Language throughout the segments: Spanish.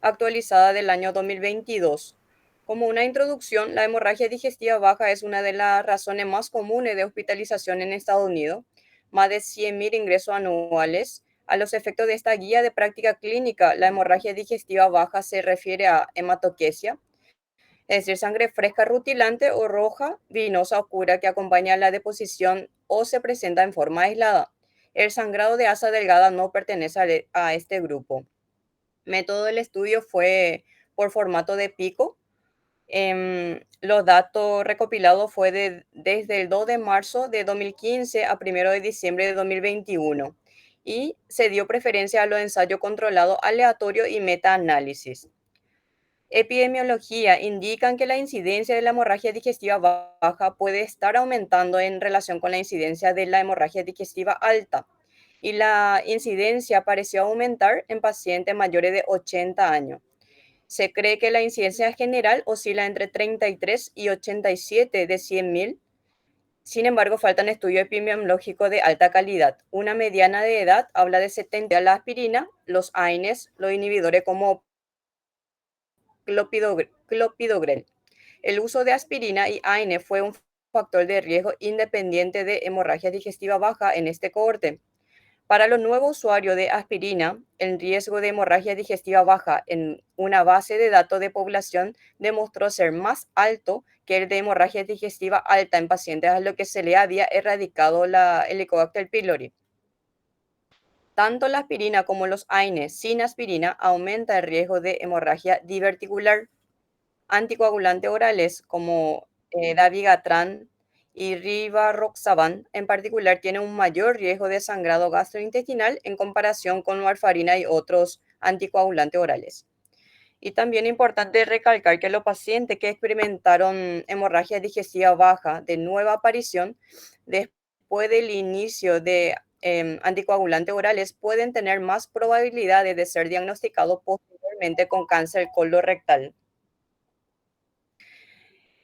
actualizada del año 2022. Como una introducción, la hemorragia digestiva baja es una de las razones más comunes de hospitalización en Estados Unidos, más de 100.000 ingresos anuales. A los efectos de esta guía de práctica clínica, la hemorragia digestiva baja se refiere a hematoquesia, es decir, sangre fresca rutilante o roja, vinosa oscura que acompaña a la deposición o se presenta en forma aislada. El sangrado de asa delgada no pertenece a este grupo. Método del estudio fue por formato de pico. Los datos recopilados fue desde el 2 de marzo de 2015 a 1 de diciembre de 2021 y se dio preferencia a los ensayos controlados aleatorios y metaanálisis. Epidemiología indican que la incidencia de la hemorragia digestiva baja puede estar aumentando en relación con la incidencia de la hemorragia digestiva alta y la incidencia pareció aumentar en pacientes mayores de 80 años. Se cree que la incidencia general oscila entre 33 y 87 de 100.000. Sin embargo, faltan estudios epidemiológicos de alta calidad. Una mediana de edad habla de 70 a la aspirina, los AINES, los inhibidores como clopidogrel. El uso de aspirina y AINE fue un factor de riesgo independiente de hemorragia digestiva baja en este cohorte. Para los nuevos usuarios de aspirina, el riesgo de hemorragia digestiva baja en una base de datos de población demostró ser más alto que el de hemorragia digestiva alta en pacientes a los que se le había erradicado el Helicobacter pylori. Tanto la aspirina como los AINES sin aspirina aumenta el riesgo de hemorragia diverticular. Anticoagulantes orales como dabigatran y rivaroxaban en particular tienen un mayor riesgo de sangrado gastrointestinal en comparación con warfarina y otros anticoagulantes orales. Y también es importante recalcar que los pacientes que experimentaron hemorragia digestiva baja de nueva aparición después del inicio de anticoagulantes orales pueden tener más probabilidades de ser diagnosticados posteriormente con cáncer colorectal.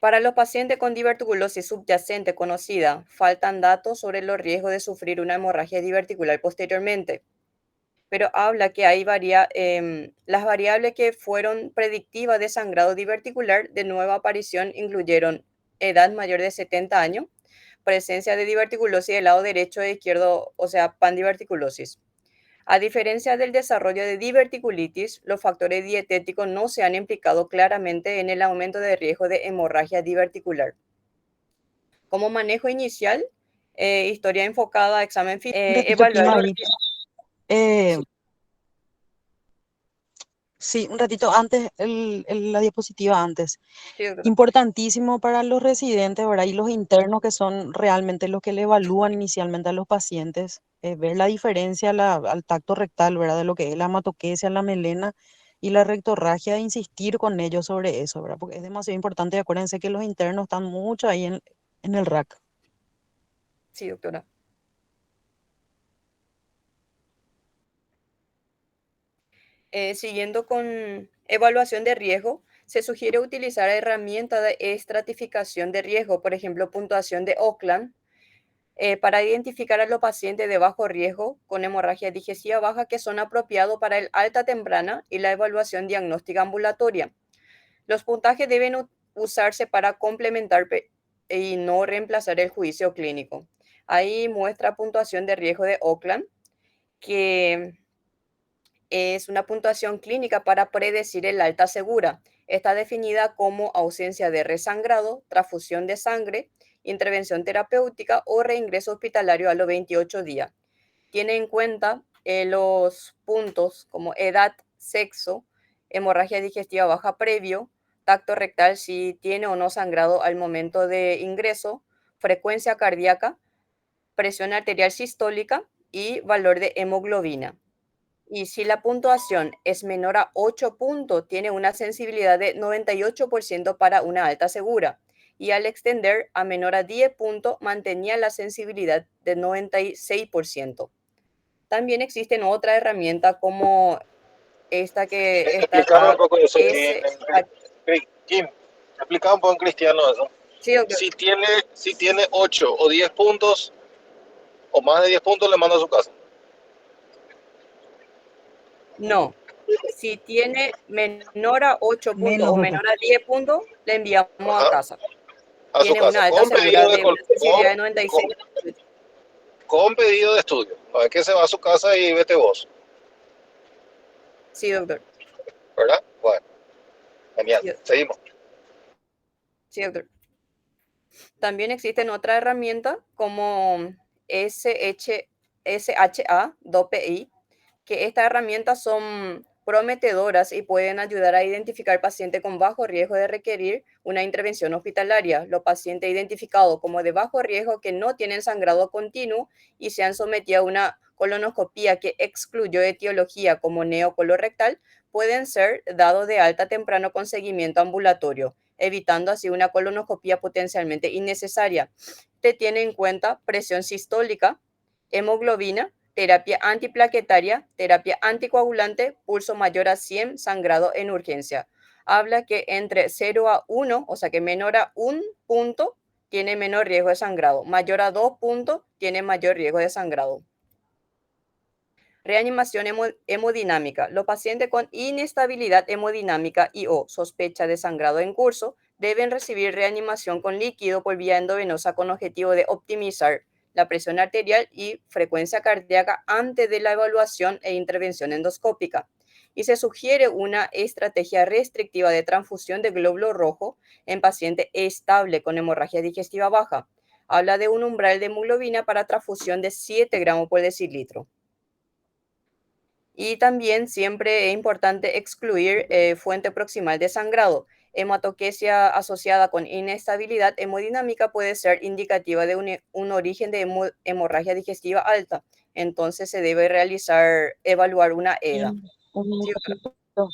Para los pacientes con diverticulosis subyacente conocida, faltan datos sobre los riesgos de sufrir una hemorragia diverticular posteriormente, pero habla que hay las variables que fueron predictivas de sangrado diverticular de nueva aparición incluyeron edad mayor de 70 años, presencia de diverticulosis del lado derecho e izquierdo, o sea, pandiverticulosis. A diferencia del desarrollo de diverticulitis, los factores dietéticos no se han implicado claramente en el aumento de riesgo de hemorragia diverticular. Como manejo inicial, historia enfocada a examen físico, Un ratito, evaluar Kina, los ahí. riesgos. Eh, Sí, sí, un ratito antes, la diapositiva antes. sí, doctora. Importantísimo para los residentes, ¿verdad? Y los internos que son realmente los que le evalúan inicialmente a los pacientes, ver la diferencia al tacto rectal, ¿verdad? De lo que es la hematoquesia, la melena y la rectorragia, e insistir con ellos sobre eso, ¿verdad? Porque es demasiado importante. Y acuérdense que los internos están mucho ahí en el RAC. Sí, doctora. Siguiendo con evaluación de riesgo, se sugiere utilizar herramientas de estratificación de riesgo, por ejemplo, puntuación de Oakland, para identificar a los pacientes de bajo riesgo con hemorragia digestiva baja que son apropiados para el alta temprana y la evaluación diagnóstica ambulatoria. Los puntajes deben usarse para complementar y no reemplazar el juicio clínico. Ahí muestra puntuación de riesgo de Oakland, que es una puntuación clínica para predecir el alta segura. Está definida como ausencia de resangrado, transfusión de sangre, intervención terapéutica o reingreso hospitalario a los 28 días. Tiene en cuenta los puntos como edad, sexo, hemorragia digestiva baja previo, tacto rectal si tiene o no sangrado al momento de ingreso, frecuencia cardíaca, presión arterial sistólica y valor de hemoglobina. Y si la puntuación es menor a 8 puntos, tiene una sensibilidad de 98% para una alta segura. Y al extender a menor a 10 puntos, mantenía la sensibilidad de 96%. También existen otras herramientas como esta que está Explícame un acá, poco eso. S. Kim, explica un poco en cristiano eso. Sí, doctor. Si tiene 8 o 10 puntos, o más de 10 puntos, le manda a su casa. No. Si tiene menor a 8 puntos Menos o 8. menor a 10 puntos, le enviamos a Ajá, casa. a su Tiene casa, una alta segura de una sensibilidad de 96. con pedido de estudio. No es que se va a su casa y vete vos, Sí, doctor. ¿verdad? Bueno, genial. Sí, Seguimos. sí, doctor. También existen otras herramientas como SHA-2PI, que estas herramientas son prometedoras y pueden ayudar a identificar pacientes con bajo riesgo de requerir una intervención hospitalaria. Los pacientes identificados como de bajo riesgo que no tienen sangrado continuo y se han sometido a una colonoscopía que excluyó etiología como neocolorectal pueden ser dados de alta temprano con seguimiento ambulatorio, evitando así una colonoscopía potencialmente innecesaria. Te tiene en cuenta presión sistólica, hemoglobina, terapia antiplaquetaria, terapia anticoagulante, pulso mayor a 100, sangrado en urgencia. Habla que entre 0 a 1, o sea que menor a 1 punto, tiene menor riesgo de sangrado. Mayor a 2 puntos, tiene mayor riesgo de sangrado. Reanimación hemodinámica. Los pacientes con inestabilidad hemodinámica y o sospecha de sangrado en curso deben recibir reanimación con líquido por vía endovenosa con objetivo de optimizar la presión arterial y frecuencia cardíaca antes de la evaluación e intervención endoscópica. Y se sugiere una estrategia restrictiva de transfusión de glóbulo rojo en paciente estable con hemorragia digestiva baja. Habla de un umbral de hemoglobina para transfusión de 7 gramos por decilitro. Y también siempre es importante excluir fuente proximal de sangrado. Hematoquesia asociada con inestabilidad hemodinámica puede ser indicativa de un origen de hemorragia digestiva alta. Entonces se debe evaluar una EDA. Un Sí, doctora. minutito.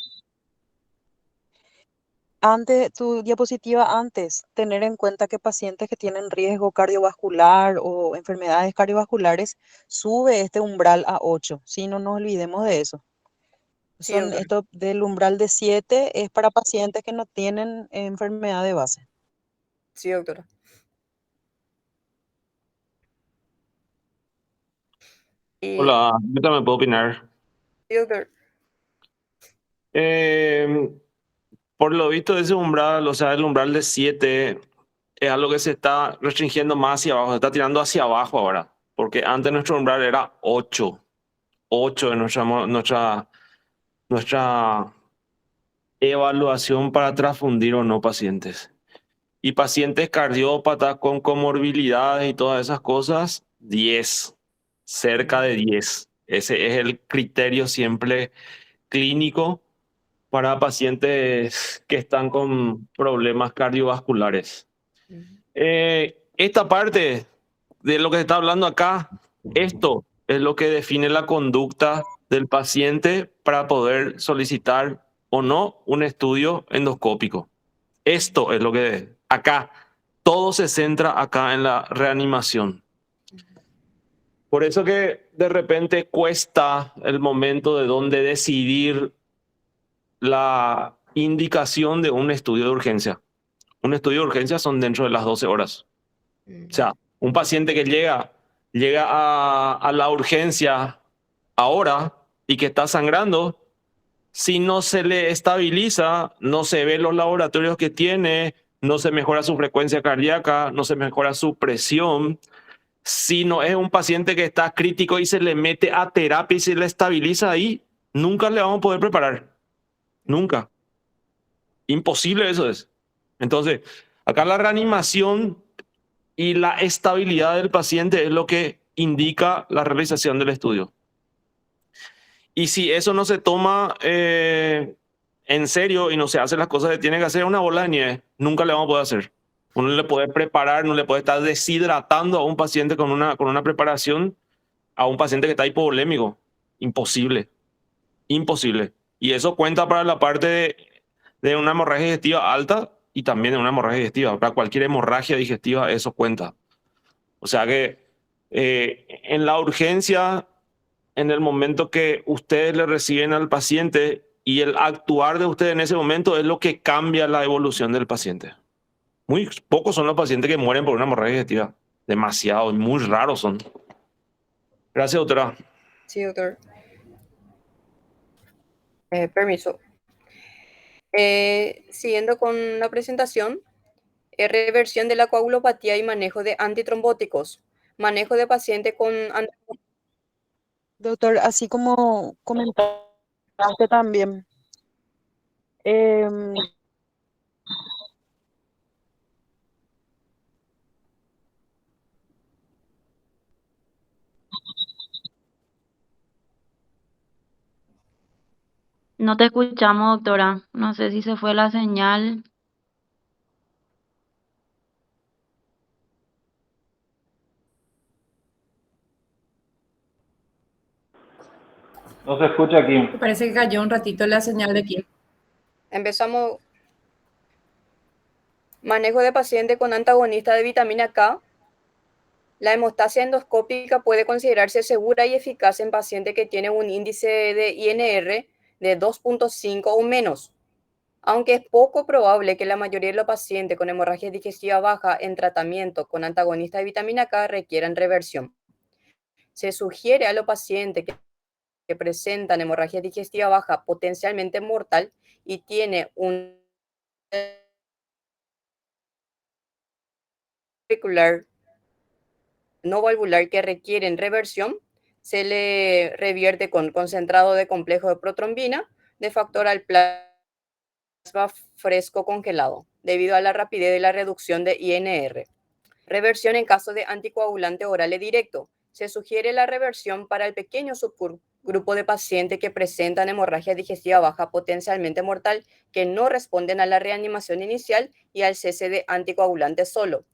Antes, tu diapositiva antes, tener en cuenta que pacientes que tienen riesgo cardiovascular o enfermedades cardiovasculares sube este umbral a 8. Sí, no nos olvidemos de eso. Sí, doctora. Esto del umbral de 7 es para pacientes que no tienen enfermedad de base. Sí, doctora. Y, Hola, yo también puedo opinar. sí, doctor. Eh, por lo visto, ese umbral, o sea, el umbral de 7 es algo que se está restringiendo más hacia abajo, se está tirando hacia abajo ahora, porque antes nuestro umbral era 8, 8 en nuestra evaluación para transfundir o no pacientes. Y pacientes cardiópatas con comorbilidades y todas esas cosas, 10, cerca de 10. Ese es el criterio siempre clínico para pacientes que están con problemas cardiovasculares. Esta parte de lo que se está hablando acá, esto es lo que define la conducta del paciente para poder solicitar o no un estudio endoscópico. Esto es lo que acá, todo se centra acá en la reanimación. Por eso que de repente cuesta el momento de donde decidir la indicación de un estudio de urgencia. Un estudio de urgencia son dentro de las 12 horas. O sea, un paciente que llega a la urgencia ahora y que está sangrando, si no se le estabiliza, no se ve los laboratorios que tiene, no se mejora su frecuencia cardíaca, no se mejora su presión. Si no es un paciente que está crítico y se le mete a terapia y se le estabiliza ahí, nunca le vamos a poder preparar. Nunca. Imposible eso es. Entonces, acá la reanimación y la estabilidad del paciente es lo que indica la realización del estudio. Y si eso no se toma en serio y no se hace las cosas que tiene que hacer, una bola de nieve, nunca le vamos a poder hacer. Uno le puede preparar, no le puede estar deshidratando a un paciente con una preparación a un paciente que está hipovolémico. Imposible. Imposible. Y eso cuenta para la parte de una hemorragia digestiva alta y también de una hemorragia digestiva. Para cualquier hemorragia digestiva eso cuenta. O sea que en la urgencia, en el momento que ustedes le reciben al paciente y el actuar de ustedes en ese momento es lo que cambia la evolución del paciente. Muy pocos son los pacientes que mueren por una hemorragia digestiva. Demasiado, muy raros son. Gracias, doctora. Sí, doctor. Permiso. Siguiendo con la presentación, reversión de la coagulopatía y manejo de antitrombóticos. Manejo de paciente con... Doctor, así como comentaste también, em, No te escuchamos, doctora. No sé si se fue la señal. No se escucha aquí. Me parece que cayó un ratito la señal de aquí. Empezamos. Manejo de paciente con antagonista de vitamina K. La hemostasia endoscópica puede considerarse segura y eficaz en paciente que tiene un índice de INR de 2.5 o menos, aunque es poco probable que la mayoría de los pacientes con hemorragia digestiva baja en tratamiento con antagonista de vitamina K requieran reversión. Se sugiere a los pacientes que presentan hemorragia digestiva baja potencialmente mortal y tiene un auricular no valvular que requieren reversión, se le revierte con concentrado de complejo de protrombina de factor al plasma fresco congelado, debido a la rapidez de la reducción de INR. Reversión en caso de anticoagulante oral directo. Se sugiere la reversión para el pequeño subgrupo de pacientes que presentan hemorragia digestiva baja potencialmente mortal que no responden a la reanimación inicial y al cese de anticoagulante solo.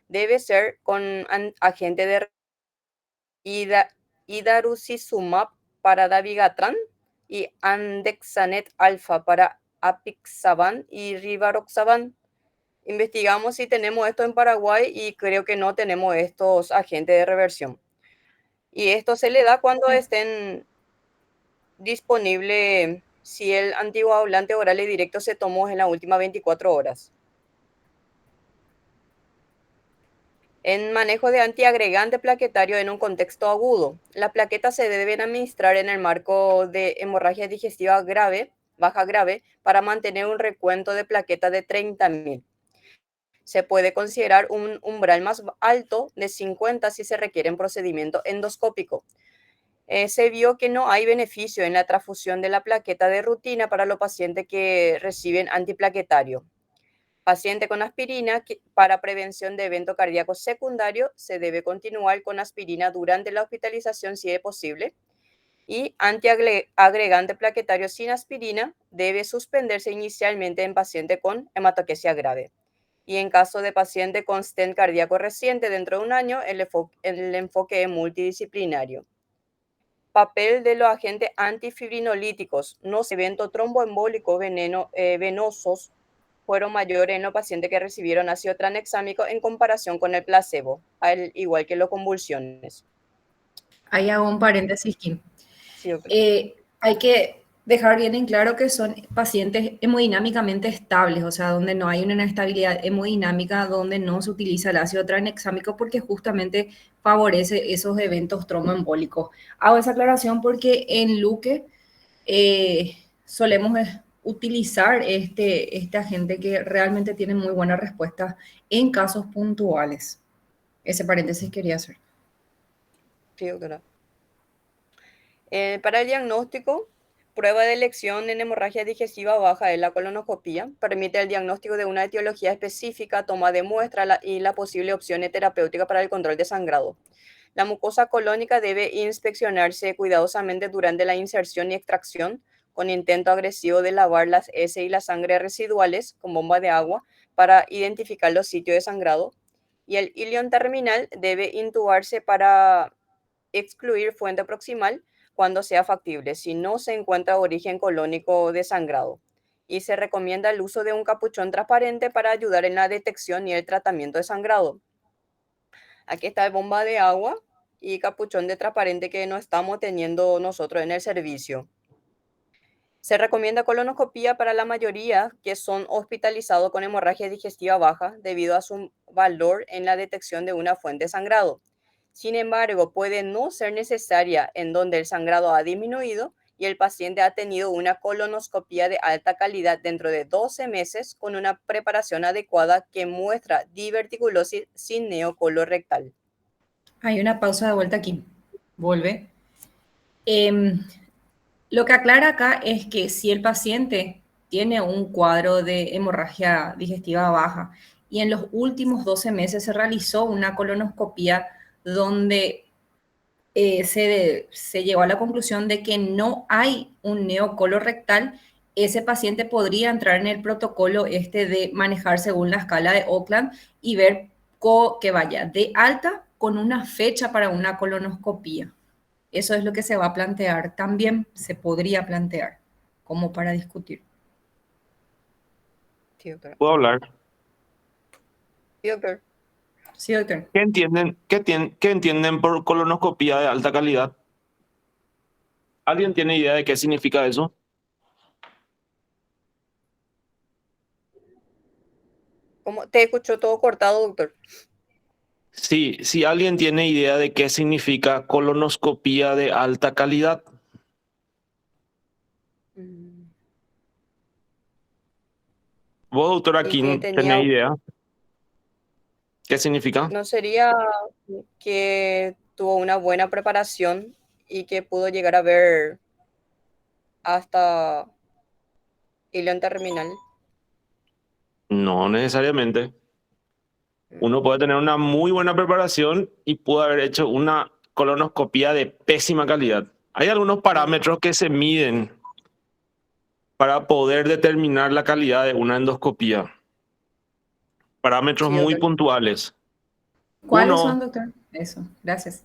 Debe ser con agente de idarucizumab para dabigatran y andexanet alfa para apixaban y rivaroxaban. Investigamos si tenemos esto en Paraguay y creo que no tenemos estos agentes de reversión. Y esto se le da cuando estén disponibles si el anticoagulante oral y directo se tomó en las últimas 24 horas. En manejo de antiagregante plaquetario en un contexto agudo, las plaquetas se deben administrar en el marco de hemorragia digestiva grave, baja grave, para mantener un recuento de plaquetas de 30.000. Se puede considerar un umbral más alto de 50 si se requiere un procedimiento endoscópico. Se vio que no hay beneficio en la transfusión de la plaqueta de rutina para los pacientes que reciben antiplaquetario. Paciente con aspirina, para prevención de evento cardíaco secundario, se debe continuar con aspirina durante la hospitalización si es posible. Y antiagregante plaquetario sin aspirina debe suspenderse inicialmente en paciente con hematoquesia grave. Y en caso de paciente con stent cardíaco reciente dentro de un año, el enfoque es multidisciplinario. Papel de los agentes antifibrinolíticos. No eventos tromboembólicos venosos fueron mayores en los pacientes que recibieron ácido tranexámico en comparación con el placebo, al igual que las convulsiones. Ahí hago un paréntesis, Kim. Sí, ok. Hay que dejar bien en claro que son pacientes hemodinámicamente estables, o sea, donde no hay una inestabilidad hemodinámica, donde no se utiliza el ácido tranexámico porque justamente favorece esos eventos tromboembólicos. Hago esa aclaración porque en Luque solemos utilizar este agente que realmente tiene muy buena respuesta en casos puntuales. Ese paréntesis quería hacer. Sí, doctora. Para el diagnóstico, prueba de elección en hemorragia digestiva baja es la colonoscopía. Permite el diagnóstico de una etiología específica, toma de muestra y la posible opción terapéutica para el control de sangrado. La mucosa colónica debe inspeccionarse cuidadosamente durante la inserción y extracción con intento agresivo de lavar las heces y la sangre residuales con bomba de agua para identificar los sitios de sangrado. Y el ilion terminal debe intubarse para excluir fuente proximal cuando sea factible, si no se encuentra origen colónico de sangrado. Y se recomienda el uso de un capuchón transparente para ayudar en la detección y el tratamiento de sangrado. Aquí está el bomba de agua y capuchón de transparente que no estamos teniendo nosotros en el servicio. Se recomienda colonoscopía para la mayoría que son hospitalizados con hemorragia digestiva baja debido a su valor en la detección de una fuente de sangrado. Sin embargo, puede no ser necesaria en donde el sangrado ha disminuido y el paciente ha tenido una colonoscopia de alta calidad dentro de 12 meses con una preparación adecuada que muestra diverticulosis sin neocolorectal. Hay una pausa de vuelta aquí. Vuelve. Lo que aclara acá es que si el paciente tiene un cuadro de hemorragia digestiva baja y en los últimos 12 meses se realizó una colonoscopia donde se llegó a la conclusión de que no hay un neocolorectal, ese paciente podría entrar en el protocolo de manejar según la escala de Oakland y ver que vaya de alta con una fecha para una colonoscopia. Eso es lo que se va a plantear. También se podría plantear como para discutir. Sí, doctora. ¿Puedo hablar? Sí, doctor. Sí, doctor. ¿Qué entienden por colonoscopía de alta calidad? ¿Alguien tiene idea de qué significa eso? ¿Cómo? Te escucho todo cortado, doctor. Sí, si alguien tiene idea de qué significa colonoscopía de alta calidad. Vos, doctora Y que Kim, tenía, ¿tenés idea? ¿Qué significa? ¿no sería que tuvo una buena preparación y que pudo llegar a ver hasta hilón terminal? No necesariamente. Uno puede tener una muy buena preparación y pudo haber hecho una colonoscopía de pésima calidad. Hay algunos parámetros que se miden para poder determinar la calidad de una endoscopía. Parámetros Sí, muy doctor. ¿Cuáles puntuales. son, Uno, doctor? Eso, gracias.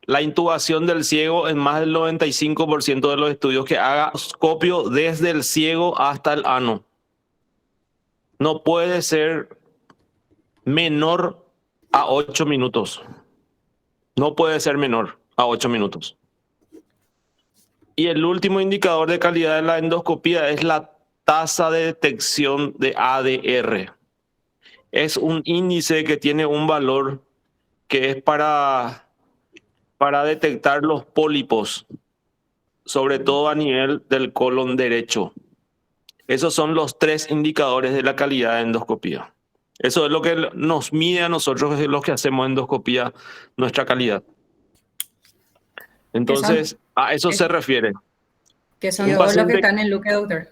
la intubación del ciego en más del 95% de los estudios que haga scopio desde el ciego hasta el ano. No puede ser menor a 8 minutos. No puede ser menor a 8 minutos. Y el último indicador de calidad de la endoscopía es la tasa de detección de ADR. Es un índice que tiene un valor que es para detectar los pólipos, sobre todo a nivel del colon derecho. Esos son los 3 indicadores de la calidad de endoscopía. Eso es lo que nos mide a nosotros, los que hacemos endoscopía, nuestra calidad. Entonces, a eso se refiere. Que Sí, son Un todos los que paciente, están en Luque, doctor.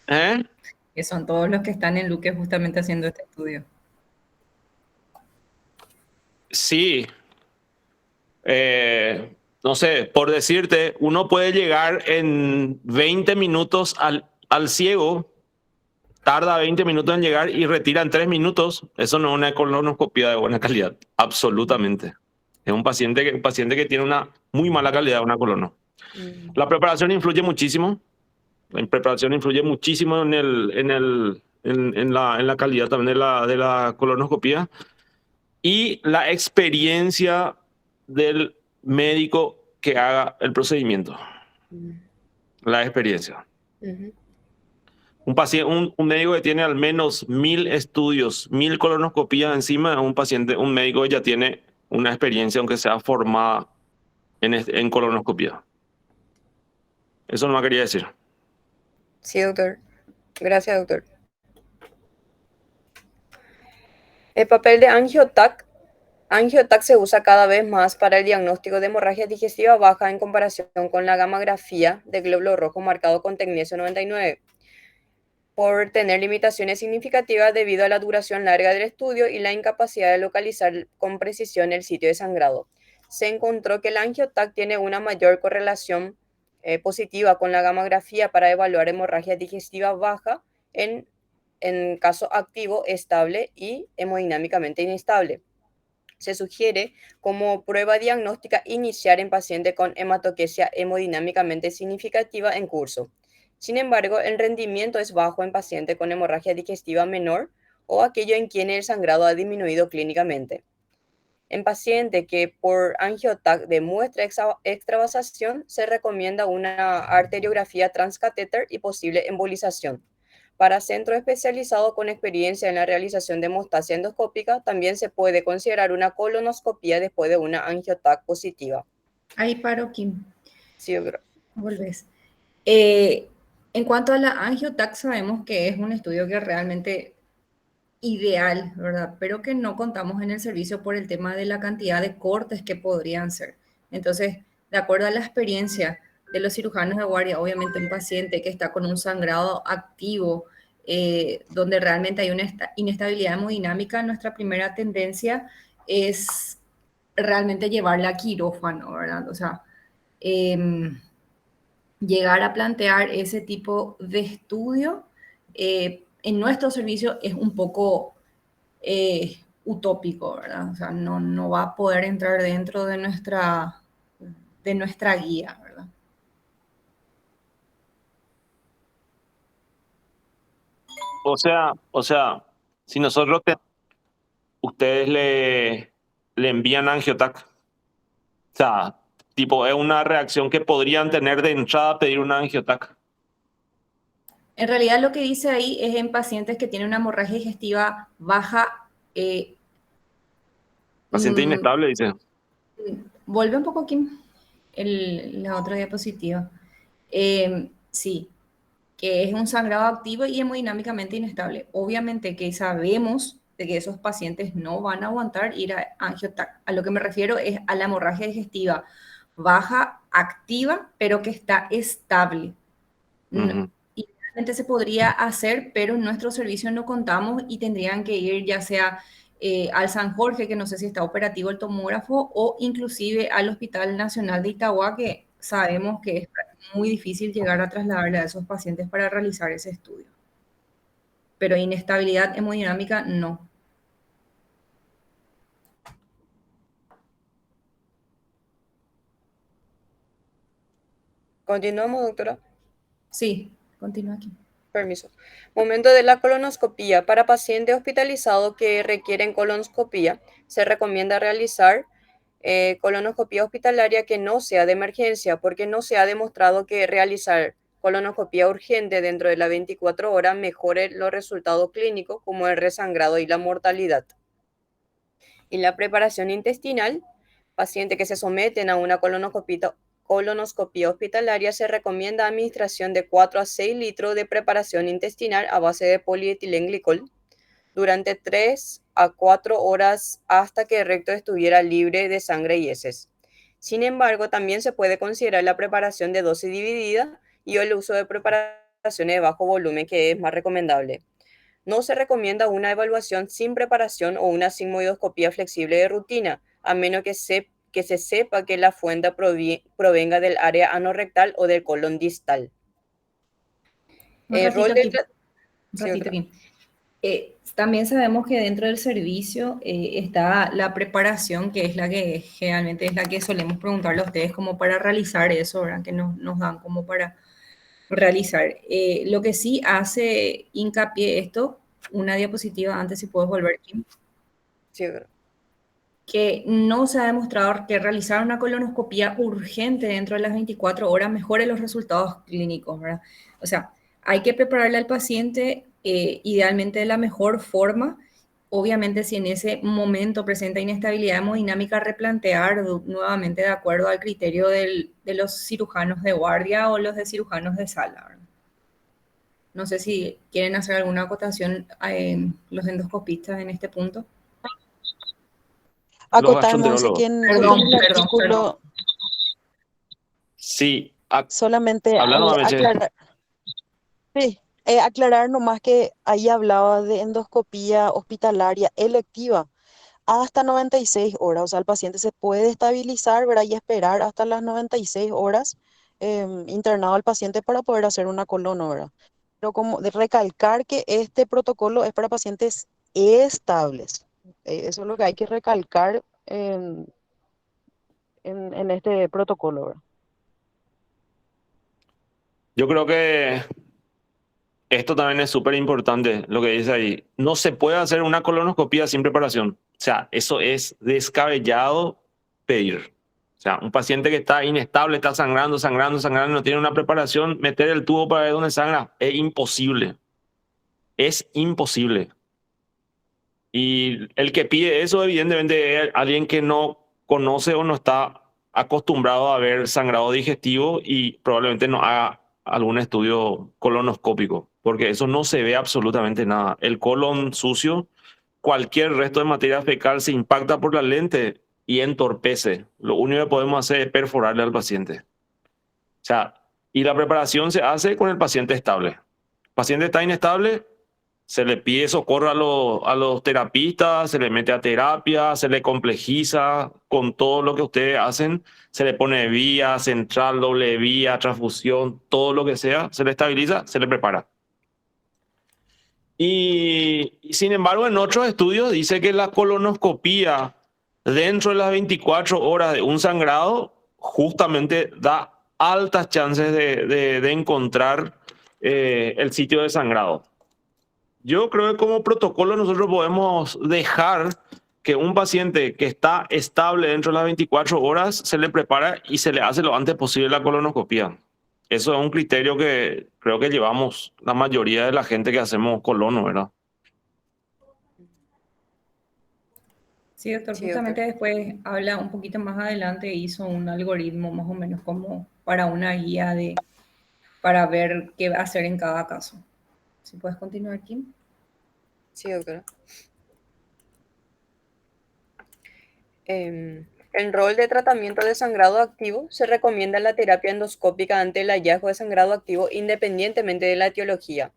¿eh? Que son todos los que están en Luque justamente haciendo este estudio. Sí. No sé, por decirte, uno puede llegar en 20 minutos al ciego, tarda 20 minutos en llegar y retira en 3 minutos. Eso no es una colonoscopia de buena calidad, absolutamente. Es un paciente que tiene una muy mala calidad de una colono. La preparación influye muchísimo. La preparación influye muchísimo en la calidad también de la colonoscopia. Y la experiencia del médico que haga el procedimiento. La experiencia. Un médico que tiene al menos 1000 estudios, 1000 colonoscopías encima es un médico que ya tiene una experiencia, aunque sea formada en colonoscopía. Eso no me quería decir. Sí, doctor. Gracias, doctor. El papel de AngioTac. AngioTac se usa cada vez más para el diagnóstico de hemorragia digestiva baja en comparación con la gamografía de glóbulo rojo marcado con tecnesio 99, por tener limitaciones significativas debido a la duración larga del estudio y la incapacidad de localizar con precisión el sitio de sangrado. Se encontró que el AngioTac tiene una mayor correlación positiva con la gamografía para evaluar hemorragia digestiva baja en caso activo, estable y hemodinámicamente inestable. Se sugiere como prueba diagnóstica iniciar en paciente con hematoquesia hemodinámicamente significativa en curso. Sin embargo, el rendimiento es bajo en paciente con hemorragia digestiva menor o aquello en quienes el sangrado ha disminuido clínicamente. En paciente que por AngioTac demuestra extravasación, se recomienda una arteriografía transcatéter y posible embolización. Para centros especializados con experiencia en la realización de hemostasia endoscópica, también se puede considerar una colonoscopia después de una AngioTac positiva. Ahí paro, Kim. Sí, doctora. Volvés. Eh, en cuanto a la AngioTac, sabemos que es un estudio que realmente ideal, ¿verdad? Pero que no contamos en el servicio por el tema de la cantidad de cortes que podrían ser. Entonces, de acuerdo a la experiencia de los cirujanos de guardia, obviamente un paciente que está con un sangrado activo, donde realmente hay una inestabilidad hemodinámica, nuestra primera tendencia es realmente llevarla a quirófano, ¿verdad? O sea, em, llegar a plantear ese tipo de estudio en nuestro servicio es un poco utópico, ¿verdad? O sea, no va a poder entrar dentro de nuestra guía, ¿verdad? O sea, si nosotros ustedes le envían Angiotac, o sea, tipo, es una reacción que podrían tener de entrada pedir una Angiotac. En realidad lo que dice ahí es en pacientes que tienen una hemorragia digestiva baja. Paciente mm, inestable, dice. Vuelve un poco aquí la otra diapositiva. Sí, que es un sangrado activo y hemodinámicamente inestable. Obviamente que sabemos de que esos pacientes no van a aguantar ir a angiotac. A lo que me refiero es a la hemorragia digestiva baja, activa, pero que está estable. Ujú. Idealmente se podría hacer, pero en nuestro servicio no contamos y tendrían que ir ya sea al San Jorge, que no sé si está operativo el tomógrafo, o inclusive al Hospital Nacional de Itagua, que sabemos que es muy difícil llegar a trasladarle a esos pacientes para realizar ese estudio. Pero inestabilidad hemodinámica, no. Continuamos, doctora. Sí, continúa aquí. Permiso. Momento de la colonoscopía. Para pacientes hospitalizados que requieren colonoscopía, se recomienda realizar colonoscopía hospitalaria que no sea de emergencia, porque no se ha demostrado que realizar colonoscopía urgente dentro de las 24 horas mejore los resultados clínicos, como el resangrado y la mortalidad. Y la preparación intestinal, pacientes que se someten a una colonoscopía hospitalaria, se recomienda administración de 4 a 6 litros de preparación intestinal a base de polietilenglicol durante 3 a 4 horas hasta que el recto estuviera libre de sangre y heces. Sin embargo, también se puede considerar la preparación de dosis dividida y el uso de preparaciones de bajo volumen, que es más recomendable. No se recomienda una evaluación sin preparación o una sigmoidoscopía flexible de rutina, a menos que se sepa que la fuente provenga del área anorrectal o del colon distal. Un Rol ratito del... aquí, un Sí, ratito otra. aquí. También sabemos que dentro del servicio está la preparación, que es la que generalmente es la que solemos preguntarle a ustedes como para realizar eso, ¿verdad? Que nos dan como para realizar. Lo que sí hace hincapié esto, una diapositiva antes, si puedes volver, Kim, Sí, otra. que no se ha demostrado que realizar una colonoscopía urgente dentro de las 24 horas mejore los resultados clínicos, ¿verdad? O sea, hay que prepararle al paciente idealmente de la mejor forma. Obviamente, si en ese momento presenta inestabilidad hemodinámica, replantear nuevamente de acuerdo al criterio de los cirujanos de guardia o los de cirujanos de sala, ¿verdad? No sé si quieren hacer alguna acotación los endoscopistas en este punto. Los Acotar más así gastroenterólogos. que Perdón, en el perdón. artículo Sí, solamente hablando a veces. aclarar, sí, aclarar nomás que ahí hablaba de endoscopía hospitalaria electiva hasta 96 horas, o sea, el paciente se puede estabilizar, ¿verdad? Y esperar hasta las 96 horas internado al paciente para poder hacer una colono, ¿verdad? Pero como de recalcar que este protocolo es para pacientes estables. Eso es lo que hay que recalcar en este protocolo, ¿verdad? Yo creo que esto también es súper importante, lo que dice ahí. No se puede hacer una colonoscopia sin preparación. O sea, eso es descabellado pedir. O sea, un paciente que está inestable, está sangrando, sangrando, sangrando, no tiene una preparación, meter el tubo para ver dónde sangra es imposible. Es imposible. Y el que pide eso, evidentemente, es alguien que no conoce o no está acostumbrado a ver sangrado digestivo y probablemente no haga algún estudio colonoscópico, porque eso no se ve absolutamente nada. El colon sucio, cualquier resto de materia fecal se impacta por la lente y entorpece. Lo único que podemos hacer es perforarle al paciente. O sea, y la preparación se hace con el paciente estable. El paciente está inestable, se le pide socorro a los terapistas, se le mete a terapia, se le complejiza con todo lo que ustedes hacen, se le pone vía central, doble vía, transfusión, todo lo que sea, se le estabiliza, se le prepara. Y sin embargo, en otros estudios dice que la colonoscopía dentro de las 24 horas de un sangrado justamente da altas chances de encontrar el sitio de sangrado. Yo creo que como protocolo nosotros podemos dejar que un paciente que está estable dentro de las 24 horas se le prepara y se le hace lo antes posible la colonoscopia. Eso es un criterio que creo que llevamos la mayoría de la gente que hacemos colono, ¿verdad? Sí, doctor, Sí, justamente doctor. después habla un poquito más adelante, hizo un algoritmo más o menos como para una guía para ver qué hacer en cada caso. Si puedes continuar, Kim. Sí, doctora. En rol de tratamiento de sangrado activo, se recomienda la terapia endoscópica ante el hallazgo de sangrado activo independientemente de la etiología.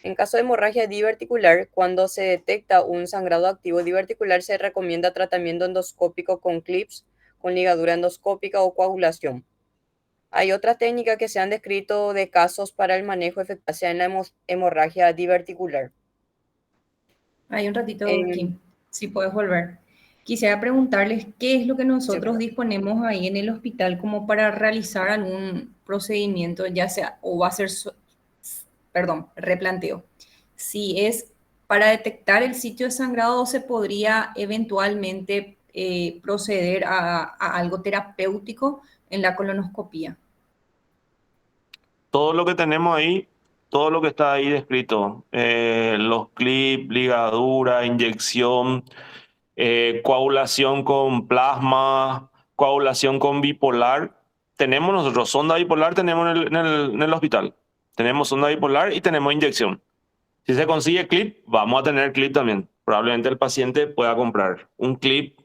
En caso de hemorragia diverticular, cuando se detecta un sangrado activo diverticular, se recomienda tratamiento endoscópico con clips, con ligadura endoscópica o coagulación. Hay otra técnica que se han descrito de casos para el manejo de eficacia en la hemorragia diverticular. Hay un ratito, En- Kim, si puedes volver. Quisiera preguntarles qué es lo que sí, nosotros doctora. disponemos ahí en el hospital como para realizar algún procedimiento, ya sea, o va a ser, perdón, replanteo. Si es para detectar el sitio de sangrado o se podría eventualmente proceder a algo terapéutico en la colonoscopía. Todo lo que tenemos ahí, todo lo que está ahí descrito, los clips, ligadura, inyección, coagulación con plasma, coagulación con bipolar. Tenemos nosotros sonda bipolar, tenemos en el hospital. Tenemos sonda bipolar y tenemos inyección. Si se consigue clip, vamos a tener clip también. Probablemente el paciente pueda comprar un clip.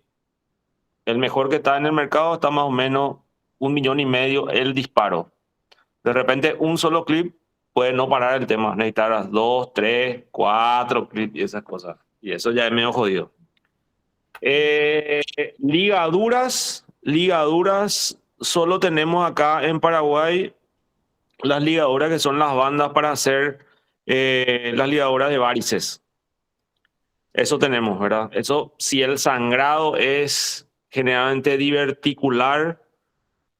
El mejor que está en el mercado está más o menos 1,5 millones el disparo. De repente un solo clip puede no parar el tema. Necesitarás 2, 3, 4 clips y esas cosas. Y eso ya es medio jodido. Ligaduras, solo tenemos acá en Paraguay las ligaduras que son las bandas para hacer las ligaduras de varices. Eso tenemos, ¿verdad? Eso, si el sangrado es generalmente diverticular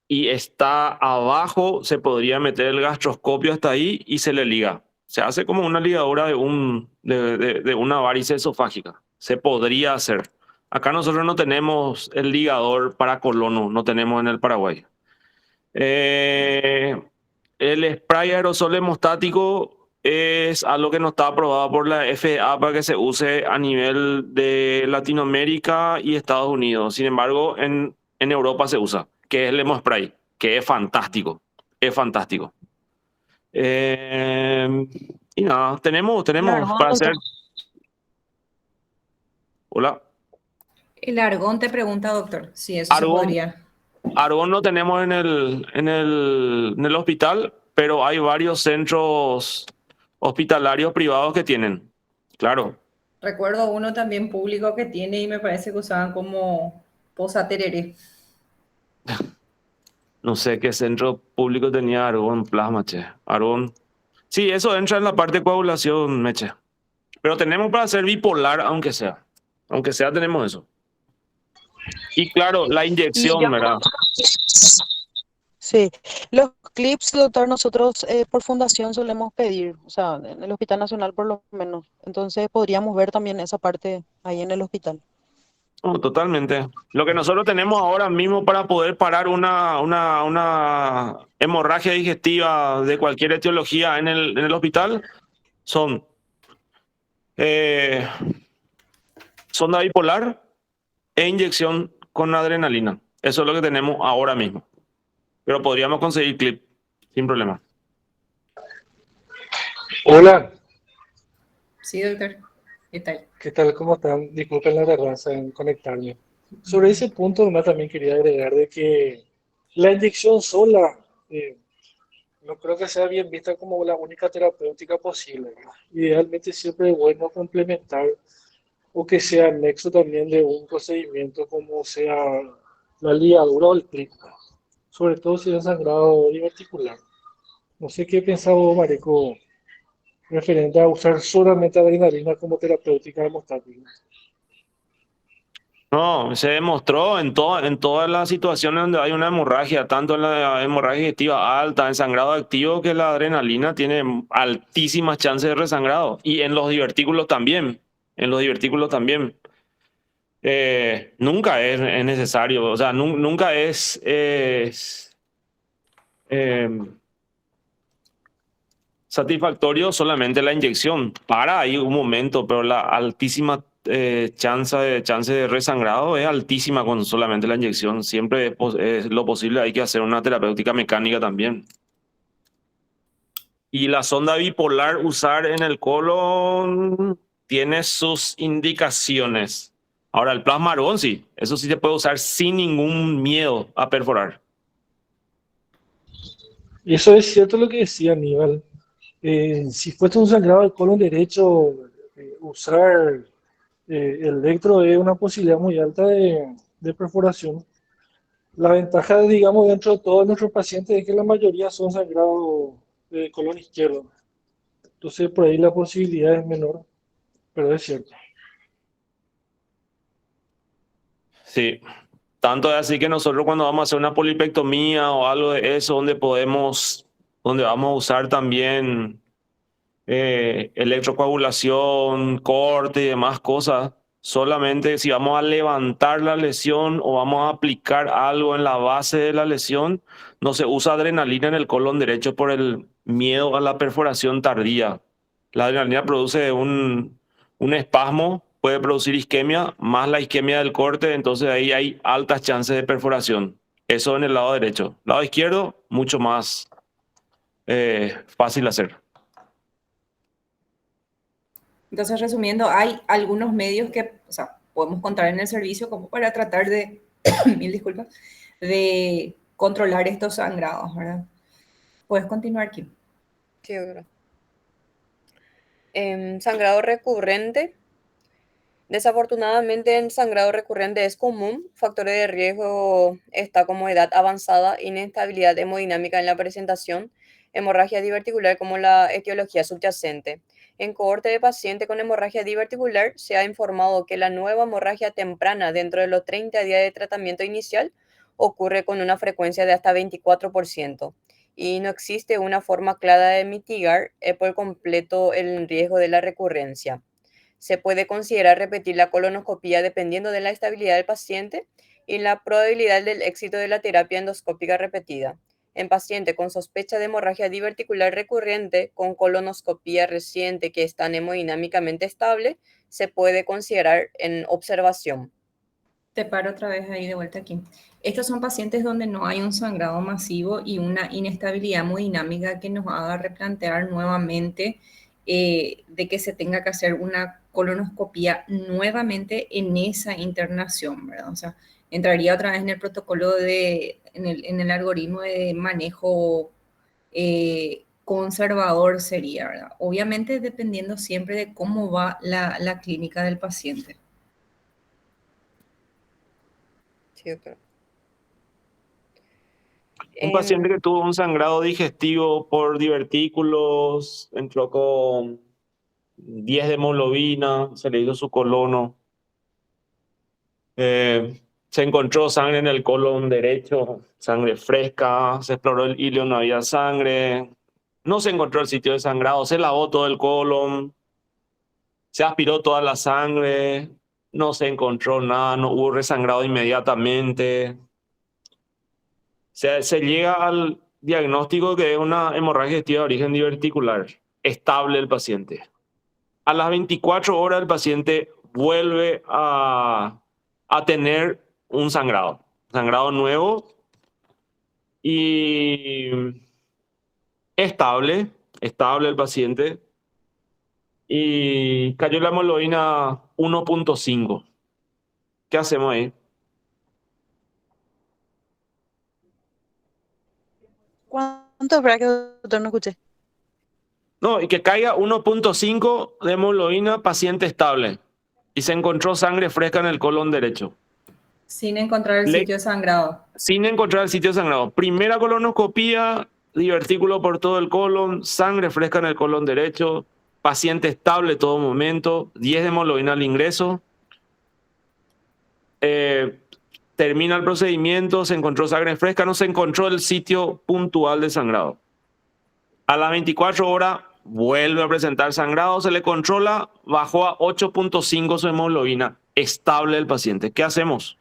y está abajo, se podría meter el gastroscopio hasta ahí y se le liga. Se hace como una ligadura de una varice esofágica. Se podría hacer. Acá nosotros no tenemos el ligador para colono, no tenemos en el Paraguay. El spray aerosol hemostático es algo que no está aprobado por la FDA para que se use a nivel de Latinoamérica y Estados Unidos. Sin embargo, en Europa se usa, que es el hemospray, que es fantástico. Es fantástico. Y nada, tenemos El argón, para hacer. doctor. Hola. El argón te pregunta, doctor, si eso se Argón, podría. Argón no tenemos en el hospital, pero hay varios centros hospitalarios privados que tienen. Claro, Recuerdo uno también público que tiene y me parece que usaban como posa tereré. no sé qué centro público tenía Argón Plasma, che. Argón. Sí, eso entra en la parte de coagulación, meche. Pero tenemos para hacer bipolar, aunque sea. Aunque sea, tenemos eso. Y claro, la Y yo, inyección, ¿verdad? sí, los clips, doctor, nosotros por fundación solemos pedir, o sea, en el Hospital Nacional por lo menos. Entonces podríamos ver también esa parte ahí en el hospital. No, totalmente. Lo que nosotros tenemos ahora mismo para poder parar una hemorragia digestiva de cualquier etiología en el hospital son eh, sonda bipolar e inyección con adrenalina. Eso es lo que tenemos ahora mismo. Pero podríamos conseguir clip sin problema. Hola, Sí, doctor. ¿Qué tal? ¿qué tal? ¿Cómo están? Disculpen la tardanza en conectarme. Sobre ese punto, nomás también quería agregar de que la inyección sola eh, no creo que sea bien vista como la única terapéutica posible, ¿no? Idealmente siempre es bueno complementar o que sea anexo también de un procedimiento como sea la ligadura o el clip, sobre todo si es sangrado diverticular. No sé qué pensaba vos, Marico, referente a usar solamente adrenalina como terapéutica hemostática. No, se demostró en todas las situaciones donde hay una hemorragia, tanto en la hemorragia digestiva alta, en sangrado activo, que la adrenalina tiene altísimas chances de resangrado. Y en los divertículos también. En los divertículos también. Nunca es necesario, o sea, nunca es eh, satisfactorio solamente la inyección. Para ahí un momento, pero la altísima chance de resangrado es altísima con solamente la inyección. Siempre es lo posible, hay que hacer una terapéutica mecánica también. Y la sonda bipolar usar en el colon tiene sus indicaciones. Ahora, el plasma argón sí, eso sí se puede usar sin ningún miedo a perforar. Y eso es cierto lo que decía Aníbal. Si fuese un sangrado del colon derecho, usar el electro es una posibilidad muy alta de perforación. La ventaja, digamos, dentro de todos nuestros pacientes es que la mayoría son sangrados de colon izquierdo. Entonces, por ahí la posibilidad es menor, pero es cierto. Sí. Tanto es así que nosotros cuando vamos a hacer una polipectomía o algo de eso, donde vamos a usar también electrocoagulación, corte y demás cosas, solamente si vamos a levantar la lesión o vamos a aplicar algo en la base de la lesión, no se usa adrenalina en el colon derecho por el miedo a la perforación tardía. La adrenalina produce un espasmo, puede producir isquemia, más la isquemia del corte, entonces ahí hay altas chances de perforación. Eso en el lado derecho. Lado izquierdo, mucho más fácil hacer. Entonces, resumiendo, hay algunos medios que, o sea, podemos contar en el servicio como para tratar de, mil disculpas, de controlar estos sangrados, ¿verdad? Puedes continuar, Kim. Sí, doctora. Sangrado recurrente. Desafortunadamente, el sangrado recurrente es común. Factores de riesgo está como edad avanzada, inestabilidad hemodinámica en la presentación, hemorragia diverticular como la etiología subyacente. En cohorte de paciente con hemorragia diverticular se ha informado que la nueva hemorragia temprana dentro de los 30 días de tratamiento inicial ocurre con una frecuencia de hasta 24% y no existe una forma clara de mitigar por completo el riesgo de la recurrencia. Se puede considerar repetir la colonoscopia dependiendo de la estabilidad del paciente y la probabilidad del éxito de la terapia endoscópica repetida. En paciente con sospecha de hemorragia diverticular recurrente con colonoscopia reciente que está hemodinámicamente estable, se puede considerar en observación. Te paro otra vez ahí de vuelta aquí. Estos son pacientes donde no hay un sangrado masivo y una inestabilidad hemodinámica que nos haga replantear nuevamente de que se tenga que hacer una colonoscopia nuevamente en esa internación, ¿verdad? O sea, entraría otra vez en el protocolo en el algoritmo de manejo conservador sería, ¿verdad? Obviamente dependiendo siempre de cómo va la clínica del paciente. Sí, doctor. Un paciente que tuvo un sangrado digestivo por divertículos, entró con 10 de hemoglobina, se le hizo su colono, se encontró sangre en el colon derecho, sangre fresca, se exploró el ilio, no había sangre, no se encontró el sitio de sangrado, se lavó todo el colon, se aspiró toda la sangre, no se encontró nada, no hubo resangrado inmediatamente. Se llega al diagnóstico que es una hemorragia digestiva de origen diverticular, estable el paciente. A las 24 horas el paciente vuelve a tener un sangrado nuevo y estable el paciente. y cayó la hemoglobina 1.5. ¿Qué hacemos ahí? ¿Cuánto espera que doctor no escuché? No, y que caiga 1.5 de hemoglobina, paciente estable. Y se encontró sangre fresca en el colon derecho. Sin encontrar el Le- sitio sangrado. Sin encontrar el sitio sangrado. Primera colonoscopía, divertículo por todo el colon, sangre fresca en el colon derecho, paciente estable todo momento, 10 de hemoglobina al ingreso. Eh, Termina el procedimiento, se encontró sangre fresca, no se encontró el sitio puntual de sangrado. A las 24 horas vuelve a presentar sangrado, se le controla, bajó a 8.5 su hemoglobina, estable el paciente. ¿Qué hacemos?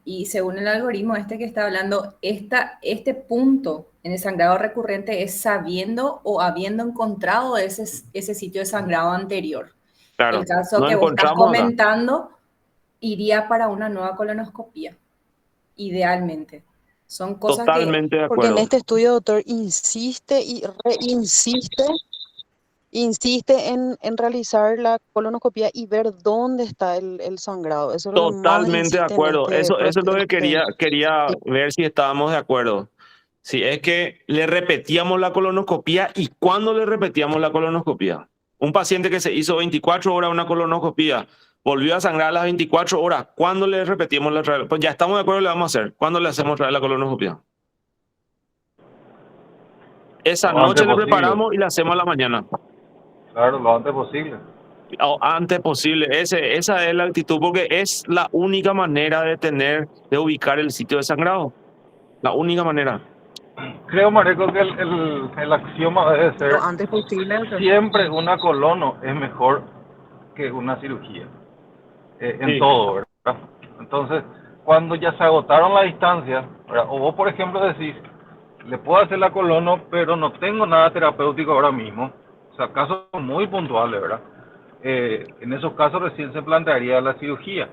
Y según el algoritmo este que está hablando, este punto en el sangrado recurrente es sabiendo o habiendo encontrado ese sitio de sangrado anterior. El Claro, caso no que vos estás encontramos acá. comentando iría para una nueva colonoscopía, idealmente. Son cosas que Totalmente de Porque en acuerdo. este estudio, doctor, insiste y insiste en realizar la colonoscopia y ver dónde está el sangrado. Eso es lo que más Totalmente de insiste en acuerdo. este, Eso es lo que este quería ver si estábamos de acuerdo. Si es que le repetíamos la colonoscopia y cuándo le repetíamos la colonoscopia. Un paciente que se hizo 24 horas una colonoscopia, volvió a sangrar a las 24 horas, ¿cuándo le repetimos la otra vez? Pues ya estamos de acuerdo, le vamos a hacer. ¿Cuándo le hacemos otra vez la colonoscopia? Esa Lo antes noche le posible. preparamos y la hacemos a la mañana. Claro, lo antes posible. O antes posible. Esa es la actitud, porque es la única manera de ubicar el sitio de sangrado. La única manera. Creo, Mareco, que el axioma debe ser lo antes posible, doctor. siempre una colono es mejor que una cirugía. En Sí, todo, ¿verdad? Entonces, cuando ya se agotaron las distancias, ¿verdad? O vos, por ejemplo, decís, le puedo hacer la colono, pero no tengo nada terapéutico ahora mismo. O sea, casos muy puntuales, ¿verdad? En esos casos recién se plantearía la cirugía.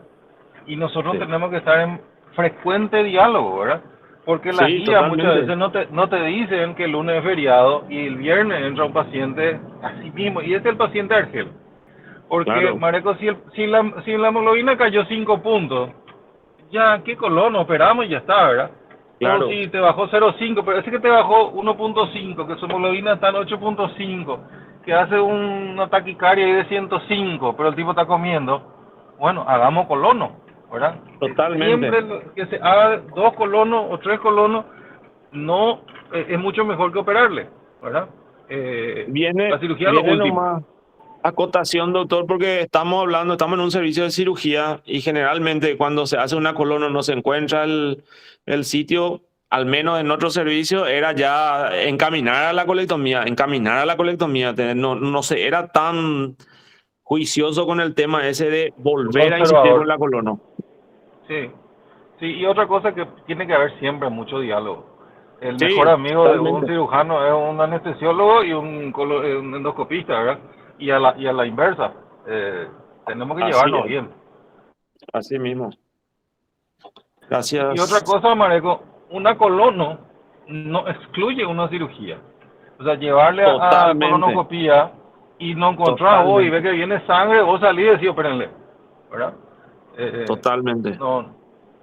Y nosotros sí. tenemos que estar en frecuente diálogo, ¿verdad? Porque las Sí, guías muchas totalmente. veces no te dicen que el lunes es feriado y el viernes entra un paciente así mismo. Y este es el paciente Argel. Porque, Claro, Mareco, si la hemoglobina cayó 5 puntos, ya, ¿qué colono? Operamos y ya está, ¿verdad? O claro, si te bajó 0,5, pero ese que te bajó 1.5, que su hemoglobina está en 8.5, que hace una taquicardia ahí de 105, pero el tipo está comiendo, bueno, hagamos colono, ¿verdad? totalmente. Siempre que se haga 2 colonos o 3 colonos, no es mucho mejor que operarle, ¿verdad? La cirugía es lo Viene último. nomás acotación, doctor, porque estamos en un servicio de cirugía y generalmente cuando se hace una colono no se encuentra el sitio, al menos en otro servicio, era ya encaminar a la colectomía. No, no se era tan juicioso con el tema ese de volver a insistir con Conservador. la colono. Sí, sí, y otra cosa que tiene que haber siempre mucho diálogo. El mejor Sí, amigo de un totalmente. cirujano es un anestesiólogo y un endoscopista, ¿verdad? Y a la inversa. Tenemos que Así llevarnos es, bien. así mismo. Y otra Gracias. cosa, Mareco, una colono no excluye una cirugía. O sea, llevarle a Totalmente, colonoscopía y no encontrar vos y ve totalmente, que viene sangre, vos salís y decís, opérenle, ¿verdad? totalmente. No.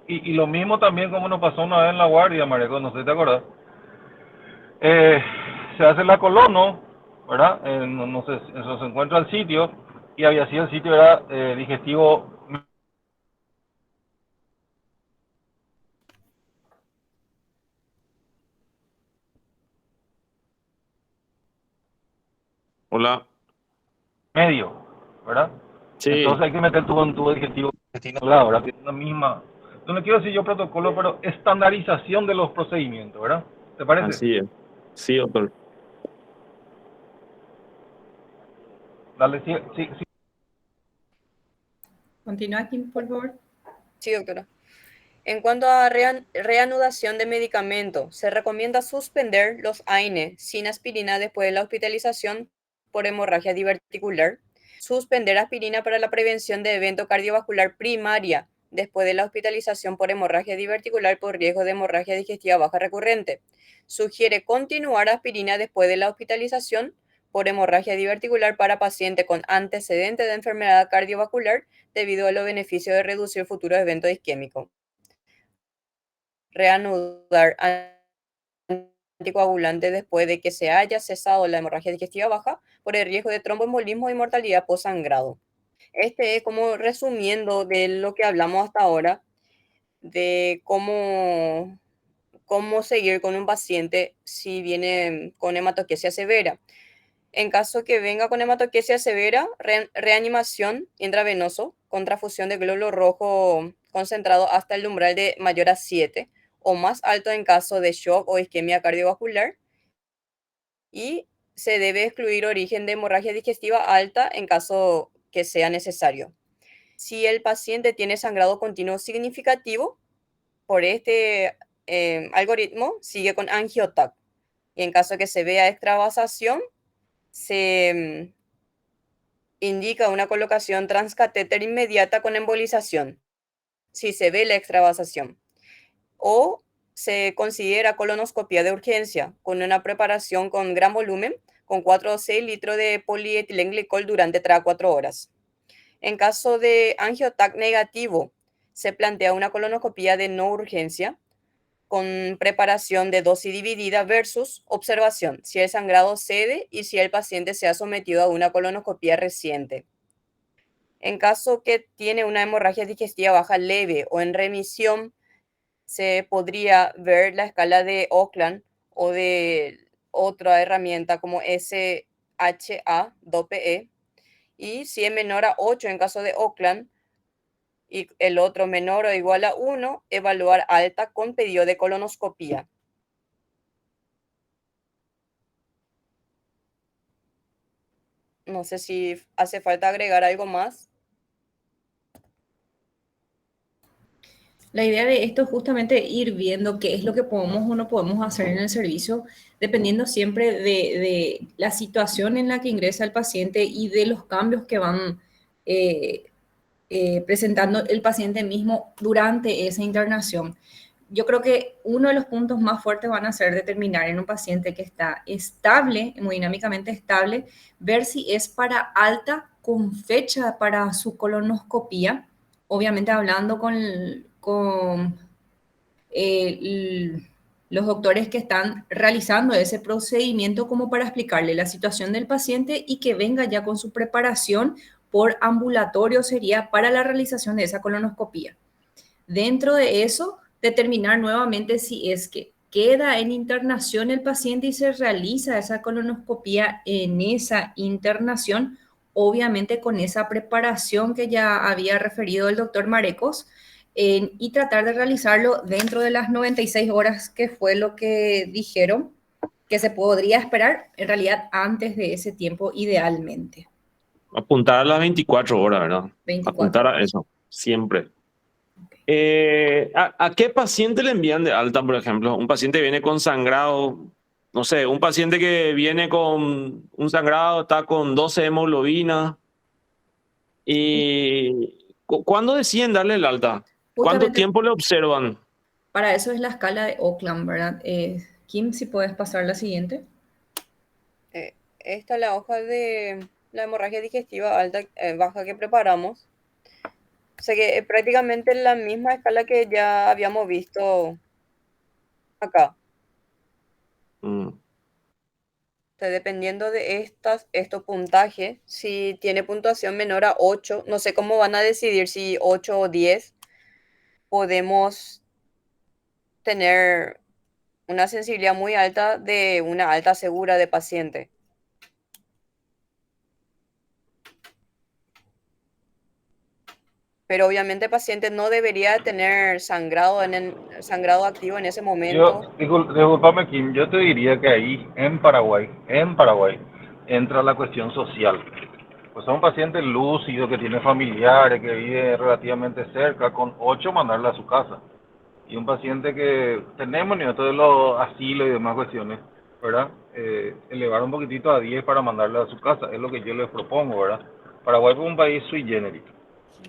Y lo mismo también como nos pasó una vez en la guardia, Mareco, no sé si te acuerdas. Eh, Se hace la colono, ¿verdad? No sé, eso se encuentra el sitio y había sido el sitio era digestivo. Hola. Medio, ¿verdad? Sí, Entonces hay que meter un tubo digestivo lado, ¿verdad? Que es una misma, no le quiero decir yo protocolo, pero estandarización de los procedimientos, ¿verdad? ¿Te parece? así es. Sí, doctor. Dale, sí, sí, sí. Continúa aquí, por favor. Sí, doctora. En cuanto a reanudación de medicamento, se recomienda suspender los AINE sin aspirina después de la hospitalización por hemorragia diverticular, suspender aspirina para la prevención de evento cardiovascular primaria después de la hospitalización por hemorragia diverticular por riesgo de hemorragia digestiva baja recurrente. Sugiere continuar aspirina después de la hospitalización por hemorragia diverticular para paciente con antecedente de enfermedad cardiovascular debido a los beneficios de reducir futuros eventos isquémicos. Reanudar anticoagulante después de que se haya cesado la hemorragia digestiva baja por el riesgo de tromboembolismo y mortalidad postsangrado. Este es como resumiendo de lo que hablamos hasta ahora, de cómo seguir con un paciente si viene con hematoquesia severa. En caso que venga con hematoquesia severa, reanimación intravenoso con transfusión de glóbulo rojo concentrado hasta el umbral de mayor a 7 o más alto en caso de shock o isquemia cardiovascular, y se debe excluir origen de hemorragia digestiva alta en caso que sea necesario. Si el paciente tiene sangrado continuo significativo, por este algoritmo sigue con angiotac, y en caso que se vea extravasación, se indica una colocación transcatéter inmediata con embolización, si se ve la extravasación, o se considera colonoscopia de urgencia con una preparación con gran volumen, con 4 o 6 litros de polietilenglicol durante 3 a 4 horas. En caso de angiotac negativo, se plantea una colonoscopia de no urgencia con preparación de dosis dividida versus observación, si el sangrado cede y si el paciente se ha sometido a una colonoscopia reciente. En caso que tiene una hemorragia digestiva baja leve o en remisión, se podría ver la escala de Oakland o de otra herramienta como SHA-DOPE, y si es menor a 8 en caso de Oakland y el otro menor o igual a 1, evaluar alta con pedido de colonoscopia. No sé si hace falta agregar algo más. La idea de esto es justamente ir viendo qué es lo que podemos o no podemos hacer en el servicio, dependiendo siempre de la situación en la que ingresa el paciente y de los cambios que van presentando el paciente mismo durante esa internación. Yo creo que uno de los puntos más fuertes van a ser determinar en un paciente que está estable, hemodinámicamente estable, ver si es para alta con fecha para su colonoscopía, obviamente hablando con los doctores que están realizando ese procedimiento como para explicarle la situación del paciente y que venga ya con su preparación por ambulatorio sería para la realización de esa colonoscopía. Dentro de eso, determinar nuevamente si es que queda en internación el paciente y se realiza esa colonoscopía en esa internación, obviamente con esa preparación que ya había referido el doctor Marecos, y tratar de realizarlo dentro de las 96 horas, que fue lo que dijeron que se podría esperar, en realidad antes de ese tiempo idealmente. Apuntar a las 24 horas, ¿verdad? 24 Apuntar a horas. eso, siempre. ¿A qué paciente le envían de alta, por ejemplo? Un paciente viene con sangrado, no sé, un paciente que viene con un sangrado, está con 12 hemoglobina. ¿Y cuándo deciden darle el alta? ¿Cuánto Justamente tiempo le observan? para eso es la escala de Oakland, ¿verdad? Kim, si puedes pasar la siguiente. Esta es la hoja de la hemorragia digestiva alta, baja que preparamos. O sea que prácticamente la misma escala que ya habíamos visto acá. Mm. O sea, dependiendo de estos puntajes, si tiene puntuación menor a 8, no sé cómo van a decidir si 8 o 10, podemos tener una sensibilidad muy alta de una alta segura de paciente. Pero obviamente el paciente no debería tener sangrado sangrado activo en ese momento. Discúlpame, Kim, yo te diría que ahí, en Paraguay, entra la cuestión social. Pues a un paciente lúcido que tiene familiares, que vive relativamente cerca, con 8 mandarle a su casa. Y un paciente que tenemos ni de los asilos y demás cuestiones, ¿verdad? Elevar un poquitito a 10 para mandarle a su casa, es lo que yo les propongo, ¿verdad? Paraguay es un país sui generis.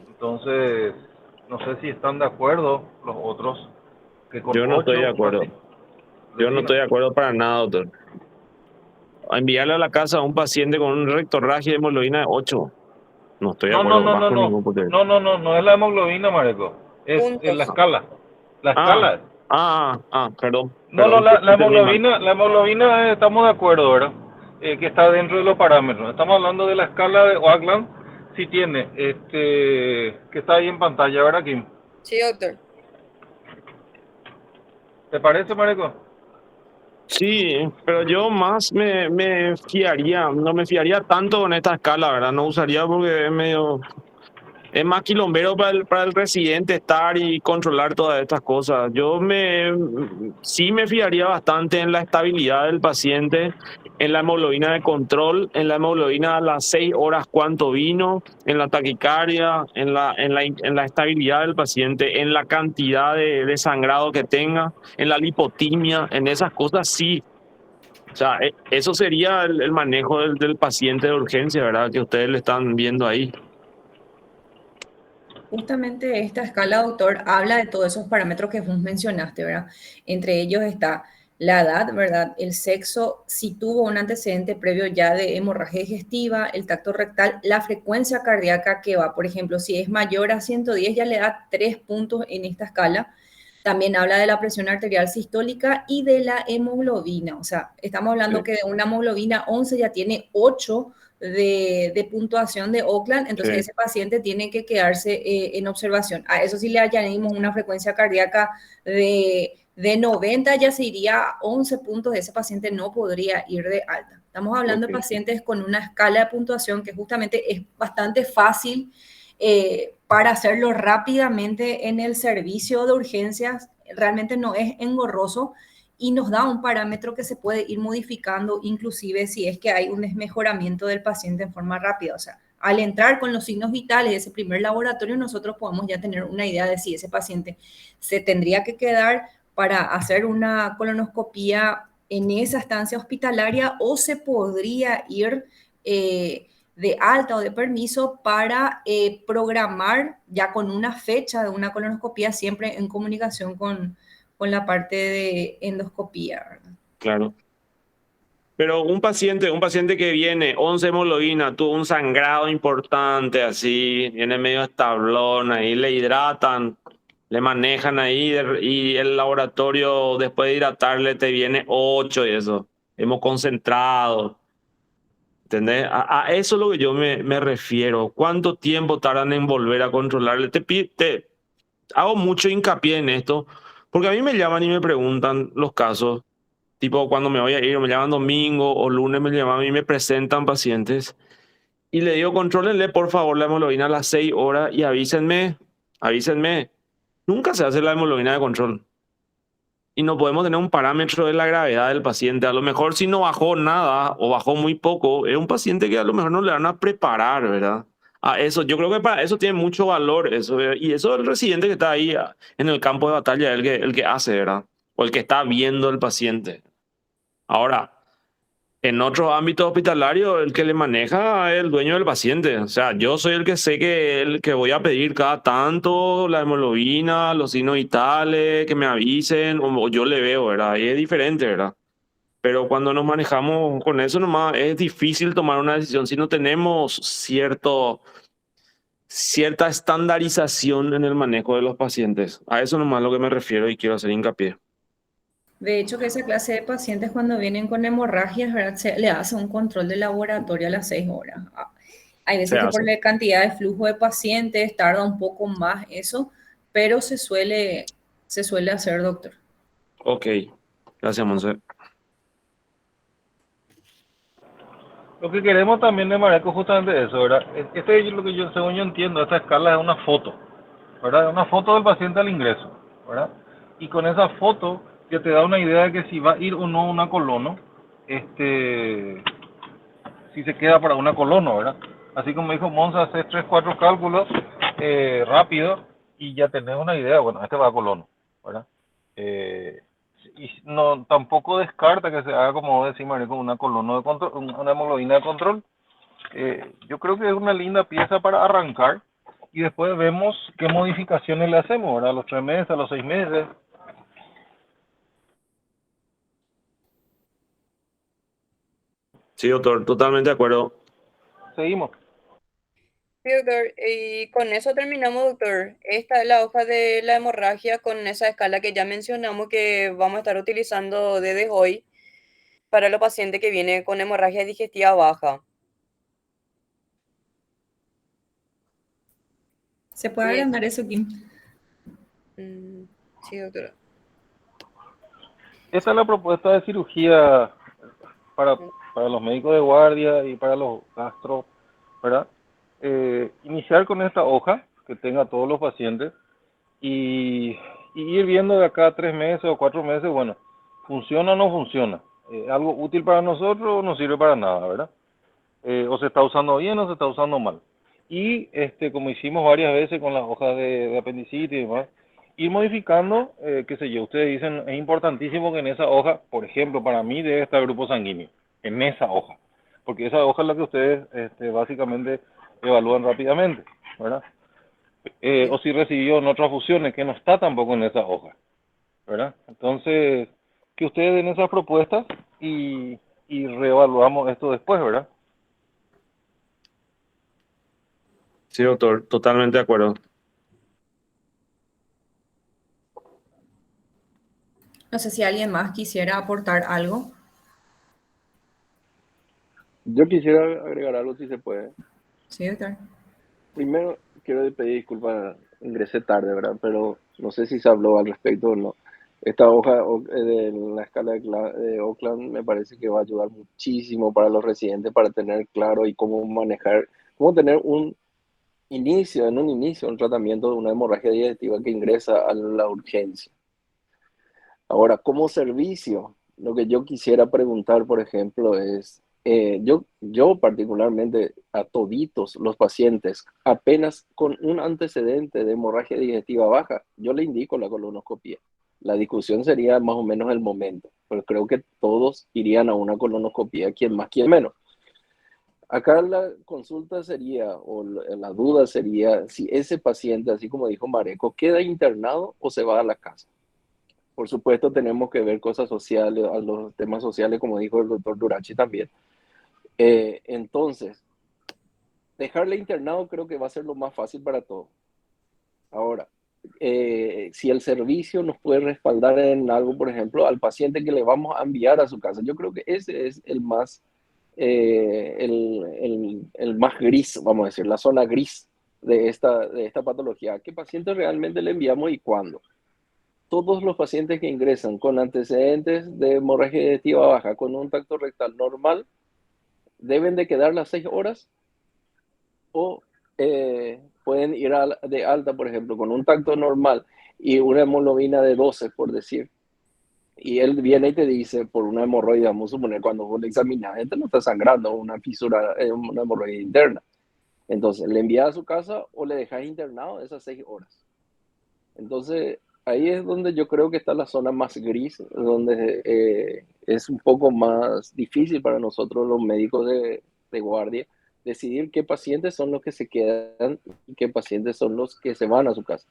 Entonces, no sé si están de acuerdo los otros que con Yo no estoy 8 de acuerdo. Yo no estoy de acuerdo para nada, doctor. enviarle a la casa a un paciente con un rectorraje de hemoglobina de 8. No estoy de No, no, acuerdo, no, no, bajo no. ningún punto de vista. No, no, no, no es la hemoglobina, Mareco. Es la Puntos. escala. La Ah, escala. perdón, No, no, perdón, entendí mal. la hemoglobina estamos de acuerdo, ¿verdad? Que está dentro de los parámetros. Estamos hablando de la escala de Oakland, si tiene, que está ahí en pantalla, ¿verdad, Kim? Sí, doctor. ¿Te parece, Mareco? Sí, pero yo más me fiaría, no me fiaría tanto con esta escala, ¿verdad? No usaría porque es medio, es más quilombero para el residente estar y controlar todas estas cosas. Sí me fiaría bastante en la estabilidad del paciente, en la hemoglobina de control, en la hemoglobina a las 6 horas cuánto vino, en la taquicardia, en la estabilidad del paciente, en la cantidad de sangrado que tenga, en la lipotimia, en esas cosas sí. O sea, eso sería el manejo del paciente de urgencia, ¿verdad? Que ustedes le están viendo ahí. Justamente esta escala, doctor, habla de todos esos parámetros que vos mencionaste, ¿verdad? Entre ellos está la edad, ¿verdad? El sexo, si tuvo un antecedente previo ya de hemorragia digestiva, el tacto rectal, la frecuencia cardíaca que va, por ejemplo, si es mayor a 110 ya le da 3 puntos en esta escala. También habla de la presión arterial sistólica y de la hemoglobina. O sea, estamos hablando Sí, que de una hemoglobina 11 ya tiene 8 de puntuación de Oakland, entonces sí, ese paciente tiene que quedarse en observación. A eso sí le añadimos una frecuencia cardíaca de 90, ya se iría a 11 puntos, ese paciente no podría ir de alta. Estamos hablando de ok. pacientes con una escala de puntuación que justamente es bastante fácil para hacerlo rápidamente en el servicio de urgencias, realmente no es engorroso y nos da un parámetro que se puede ir modificando, inclusive si es que hay un desmejoramiento del paciente en forma rápida. O sea, al entrar con los signos vitales de ese primer laboratorio, nosotros podemos ya tener una idea de si ese paciente se tendría que quedar para hacer una colonoscopía en esa estancia hospitalaria o se podría ir de alta o de permiso para programar ya con una fecha de una colonoscopía, siempre en comunicación con la parte de endoscopía, ¿verdad? Claro. Pero un paciente que viene, 11 hemoglobina, tuvo un sangrado importante así, viene medio establón, ahí le hidratan, le manejan ahí y el laboratorio después de hidratarle te viene 8 y eso. Hemos concentrado, ¿entendés? A eso es lo que yo me refiero. ¿Cuánto tiempo tardan en volver a controlarle? Hago mucho hincapié en esto, porque a mí me llaman y me preguntan los casos. Tipo, cuando me voy a ir, me llaman domingo o lunes, me llaman y me presentan pacientes. Y le digo, contrólenle por favor la hemoglobina a las 6 horas y avísenme, avísenme. Nunca se hace la hemoglobina de control. Y no podemos tener un parámetro de la gravedad del paciente. A lo mejor si no bajó nada o bajó muy poco, es un paciente que a lo mejor no le van a preparar, ¿verdad? A eso, yo creo que para eso tiene mucho valor eso. Y eso el residente que está ahí en el campo de batalla, el que hace, ¿verdad? O el que está viendo el paciente. Ahora, en otros ámbitos hospitalarios, el que le maneja es el dueño del paciente. O sea, yo soy el que sé que el que voy a pedir cada tanto la hemoglobina, los signos vitales, que me avisen, o yo le veo, ¿verdad? Y es diferente, ¿verdad? Pero cuando nos manejamos con eso nomás, es difícil tomar una decisión si no tenemos cierta estandarización en el manejo de los pacientes. A eso nomás es lo que me refiero y quiero hacer hincapié. De hecho, que esa clase de pacientes cuando vienen con hemorragias, ¿verdad? Se le hace un control de laboratorio a las 6 horas. Hay Se veces que por hace. la cantidad de flujo de pacientes tarda un poco más eso, pero se suele hacer, doctor. Ok. Gracias, Monse. Lo que queremos también de Mareco es justamente eso, ¿verdad? Este es lo que yo, según yo entiendo, esta escala es una foto, ¿verdad? Es una foto del paciente al ingreso, ¿verdad? Y con esa foto ya te da una idea de que si va a ir o no una colono, si se queda para una colono, ¿verdad? Así como dijo Monza, haces 3, 4 cálculos rápido y ya tenés una idea, bueno, este va a colono, ¿verdad? Eh, y no, tampoco descarta que se haga, como decía María, una colono de control, una hemoglobina de control. Yo creo que es una linda pieza para arrancar y después vemos qué modificaciones le hacemos, ¿verdad? A los 3 meses, a los 6 meses. Sí, doctor, totalmente de acuerdo. Seguimos. Sí, doctor. Y con eso terminamos, doctor. Esta es la hoja de la hemorragia con esa escala que ya mencionamos que vamos a estar utilizando desde hoy para los pacientes que vienen con hemorragia digestiva baja. ¿Se puede Eh, agrandar eso, Kim? sí, doctora. Esta es la propuesta de cirugía para, para los médicos de guardia y para los gastro, ¿verdad? Iniciar con esta hoja que tenga todos los pacientes y ir viendo de acá a 3 meses o 4 meses, bueno, funciona o no funciona. Algo útil para nosotros o no sirve para nada, ¿verdad? O se está usando bien o se está usando mal. Y como hicimos varias veces con las hojas de apendicitis y demás, ir modificando, qué sé yo, ustedes dicen, es importantísimo que en esa hoja, por ejemplo, para mí debe estar grupo sanguíneo, en esa hoja, porque esa hoja es la que ustedes básicamente evalúan rápidamente, ¿verdad? O si recibió en otras fusiones, que no está tampoco en esa hoja, ¿verdad? Entonces, que ustedes den esas propuestas y reevaluamos esto después, ¿verdad? Sí, doctor, totalmente de acuerdo. No sé si alguien más quisiera aportar algo. Yo quisiera agregar algo si se puede. Sí, doctor. Primero, quiero pedir disculpas, ingresé tarde, ¿verdad? Pero no sé si se habló al respecto o no. Esta hoja de la escala de Oakland me parece que va a ayudar muchísimo para los residentes para tener claro y cómo manejar, cómo tener un inicio, un tratamiento de una hemorragia digestiva que ingresa a la urgencia. Ahora, como servicio, lo que yo quisiera preguntar, por ejemplo, es, yo particularmente a toditos los pacientes, apenas con un antecedente de hemorragia digestiva baja, yo le indico la colonoscopia. La discusión sería más o menos el momento, pero creo que todos irían a una colonoscopia, quien más, quien menos. Acá la consulta sería, o la duda sería, si ese paciente, así como dijo Mareco, queda internado o se va a la casa. Por supuesto, tenemos que ver cosas sociales, a los temas sociales, como dijo el doctor Durachi también. Entonces, dejarle internado creo que va a ser lo más fácil para todos. Ahora, si el servicio nos puede respaldar en algo, por ejemplo, al paciente que le vamos a enviar a su casa, yo creo que ese es el más, el más gris, vamos a decir, la zona gris de esta patología. ¿Qué paciente realmente le enviamos y cuándo? Todos los pacientes que ingresan con antecedentes de hemorragia digestiva baja con un tacto rectal normal deben de quedar las 6 horas o pueden ir de alta, por ejemplo, con un tacto normal y una hemoglobina de 12, por decir. Y él viene y te dice, por una hemorroide, vamos a suponer, cuando vos le examinas, este no está sangrando, una fisura, una hemorroide interna. Entonces, ¿le envías a su casa o le dejas internado esas 6 horas? Entonces, ahí es donde yo creo que está la zona más gris, donde es un poco más difícil para nosotros los médicos de guardia decidir qué pacientes son los que se quedan y qué pacientes son los que se van a su casa.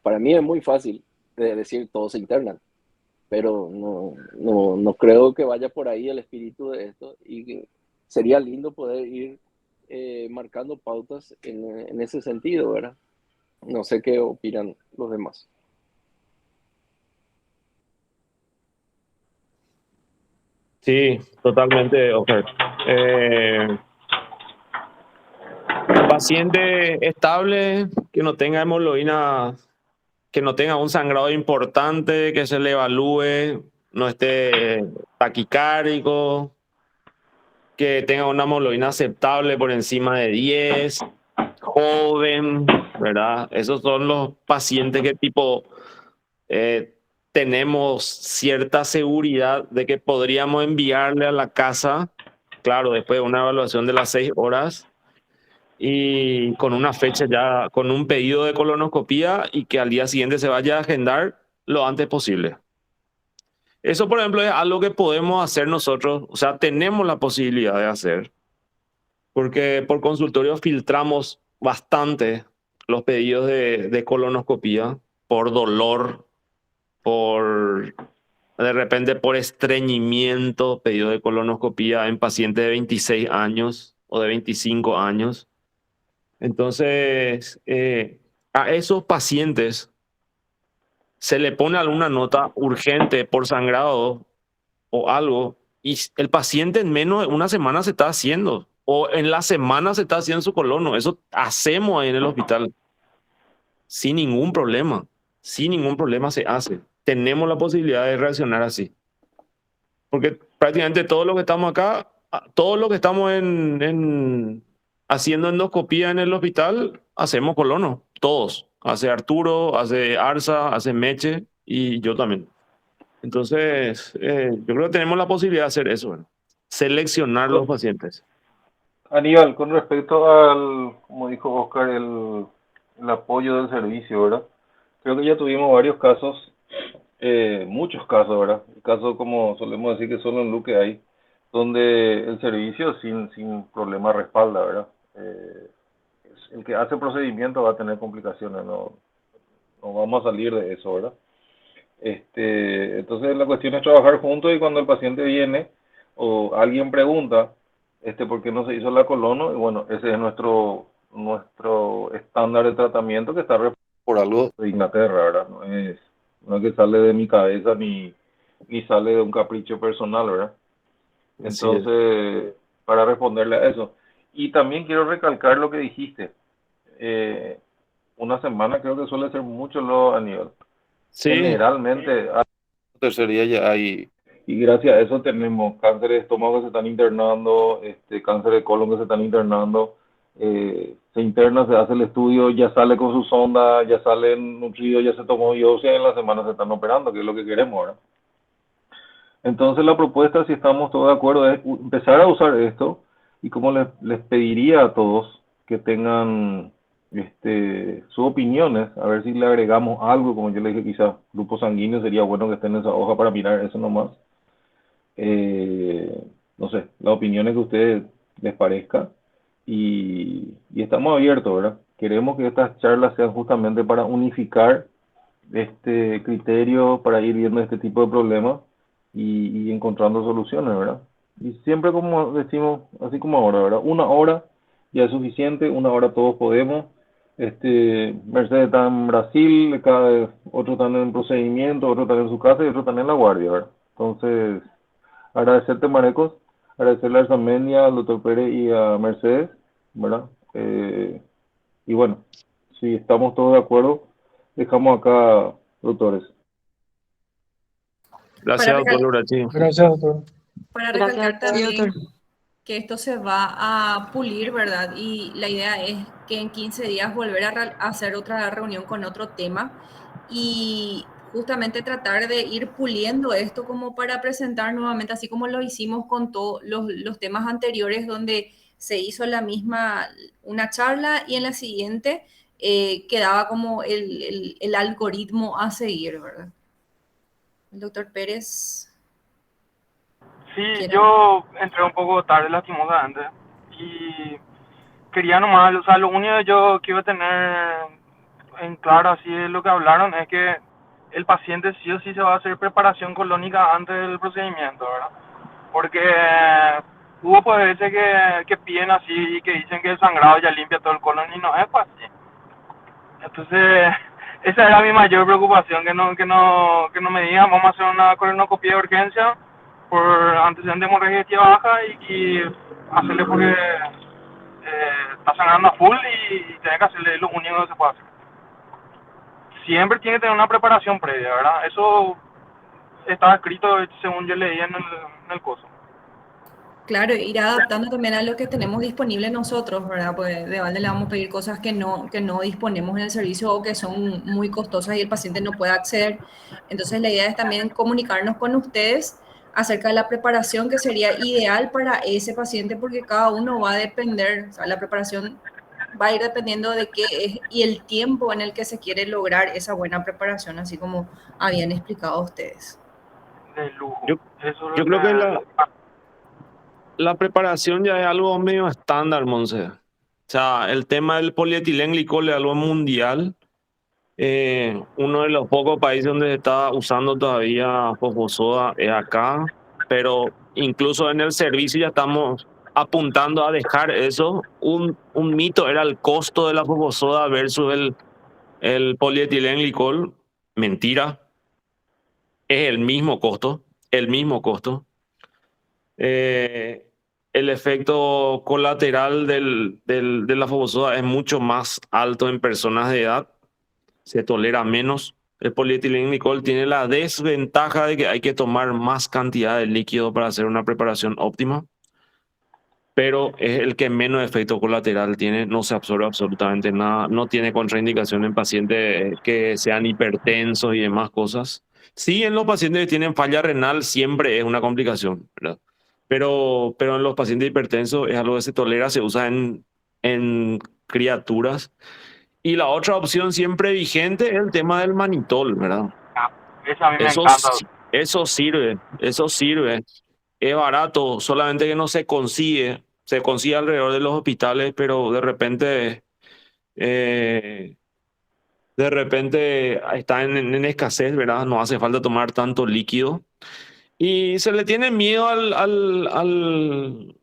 Para mí es muy fácil de decir todos se internan, pero no creo que vaya por ahí el espíritu de esto y sería lindo poder ir marcando pautas en ese sentido, ¿verdad? No sé qué opinan los demás. Sí, totalmente, ok. Paciente estable, que no tenga hemoglobina, que no tenga un sangrado importante, que se le evalúe, no esté taquicárdico, que tenga una hemoglobina aceptable por encima de 10, joven, ¿verdad? Esos son los pacientes que tipo eh, tenemos cierta seguridad de que podríamos enviarle a la casa, claro, después de una evaluación de las 6 horas y con una fecha ya, con un pedido de colonoscopía y que al día siguiente se vaya a agendar lo antes posible. Eso, por ejemplo, es algo que podemos hacer nosotros, o sea, tenemos la posibilidad de hacer, porque por consultorio filtramos bastante los pedidos de colonoscopía por dolor, por de repente por estreñimiento, pedido de colonoscopia en pacientes de 26 años o de 25 años. Entonces, a esos pacientes se le pone alguna nota urgente por sangrado o algo, y el paciente en menos de una semana se está haciendo, o en la semana se está haciendo su colono. Eso hacemos ahí en el hospital, sin ningún problema se hace. Tenemos la posibilidad de reaccionar así, porque prácticamente todo lo que estamos acá, todo lo que estamos haciendo endoscopía en el hospital, hacemos colono, todos. Hace Arturo, hace Arza, hace Meche y yo también. Entonces, yo creo que tenemos la posibilidad de hacer eso, ¿verdad? Seleccionar los pacientes. Aníbal, con respecto al, como dijo Oscar, el apoyo del servicio, ¿verdad? Creo que ya tuvimos varios casos, muchos casos, ¿verdad? Casos como solemos decir que solo en Luque hay, donde el servicio sin problema respalda, ¿verdad? El que hace procedimiento va a tener complicaciones, no vamos a salir de eso, ¿verdad? Entonces la cuestión es trabajar juntos, y cuando el paciente viene o alguien pregunta, ¿por qué no se hizo la colono? Y bueno, ese es nuestro estándar de tratamiento, que está por algo de Inglaterra, ¿verdad? No es que sale de mi cabeza ni sale de un capricho personal, ¿verdad? Entonces, para responderle a eso. Y también quiero recalcar lo que dijiste. Una semana creo que suele ser mucho lo a nivel. Sí, Generalmente, a tercer día ya hay, y gracias a eso tenemos cáncer de estómago que se están internando, cáncer de colon que se están internando, se interna, se hace el estudio, ya sale con su sonda, ya sale nutrido, ya se tomó biopsia, y en la semana se están operando, que es lo que queremos, ¿verdad? Entonces la propuesta, si estamos todos de acuerdo, es empezar a usar esto, y como les pediría a todos que tengan sus opiniones, a ver si le agregamos algo, como yo le dije, quizás grupo sanguíneo sería bueno que esté en esa hoja para mirar eso nomás. No sé, las opiniones que a ustedes les parezca, y estamos abiertos, ¿verdad? Queremos que estas charlas sean justamente para unificar este criterio, para ir viendo este tipo de problemas y encontrando soluciones, ¿verdad? Y siempre, como decimos, así como ahora, ¿verdad? Una hora ya es suficiente, una hora todos podemos. Mercedes está en Brasil, otro está en procedimiento, otro está en su casa y otro está en la guardia, ¿verdad? Entonces, agradecerte, Marecos, agradecerle a Arzamendia, al doctor Pérez y a Mercedes, ¿verdad? Y bueno, si estamos todos de acuerdo, dejamos acá, doctores. gracias, Para, doctor Lurachi. Gracias, doctor. para Gracias, recalcar doctor. también que esto se va a pulir, ¿verdad? Y la idea es que en 15 días volver a hacer otra reunión con otro tema, y justamente tratar de ir puliendo esto como para presentar nuevamente, así como lo hicimos con todos los temas anteriores, donde se hizo una charla, y en la siguiente quedaba como el algoritmo a seguir, ¿verdad? El doctor Pérez. Sí, ¿Quiere? yo entré un poco tarde, lastimosamente, y quería nomás, o sea, lo único que yo quiero tener en claro, así de lo que hablaron, es que el paciente sí o sí se va a hacer preparación colónica antes del procedimiento, ¿verdad? Porque hubo pues veces que piden así y que dicen que el sangrado ya limpia todo el colon, y no es pues así. Entonces, esa era mi mayor preocupación, que no me digan vamos a hacer una colonoscopia de urgencia por antecedente de hemorragia digestiva baja, y hacerle porque está sangrando a full, y tiene que hacerle lo único que se puede hacer. Siempre tiene que tener una preparación previa, ¿verdad? Eso está escrito según yo leí en el coso. Claro, ir adaptando también a lo que tenemos disponible nosotros, ¿verdad? Pues de balde le vamos a pedir cosas que no disponemos en el servicio, o que son muy costosas y el paciente no puede acceder. Entonces la idea es también comunicarnos con ustedes acerca de la preparación que sería ideal para ese paciente, porque cada uno va a depender, o sea, la preparación va a ir dependiendo de qué es y el tiempo en el que se quiere lograr esa buena preparación, así como habían explicado ustedes. De lujo. Yo, Eso es yo lo creo que la preparación ya es algo medio estándar, Monse. O sea, el tema del polietilenglicol es algo mundial. Uno de los pocos países donde se está usando todavía Poposoda es acá, pero incluso en el servicio ya estamos apuntando a dejar eso. Un mito era el costo de la Poposoda versus el polietilenglicol. Mentira. Es el mismo costo, el mismo costo. El efecto colateral de la Poposoda es mucho más alto en personas de edad. Se tolera menos. El polietilenglicol tiene la desventaja de que hay que tomar más cantidad de líquido para hacer una preparación óptima, pero es el que menos efecto colateral tiene, no se absorbe absolutamente nada, no tiene contraindicación en pacientes que sean hipertensos y demás cosas. Sí, en los pacientes que tienen falla renal siempre es una complicación, ¿verdad? Pero en los pacientes hipertensos es algo que se tolera, se usa en criaturas. Y la otra opción siempre vigente es el tema del manitol, ¿verdad? Esa a mí me Eso, encanta. eso sirve. Es barato, solamente que no se consigue. Se consigue alrededor de los hospitales, pero de repente está en escasez, ¿verdad? No hace falta tomar tanto líquido. Y se le tiene miedo al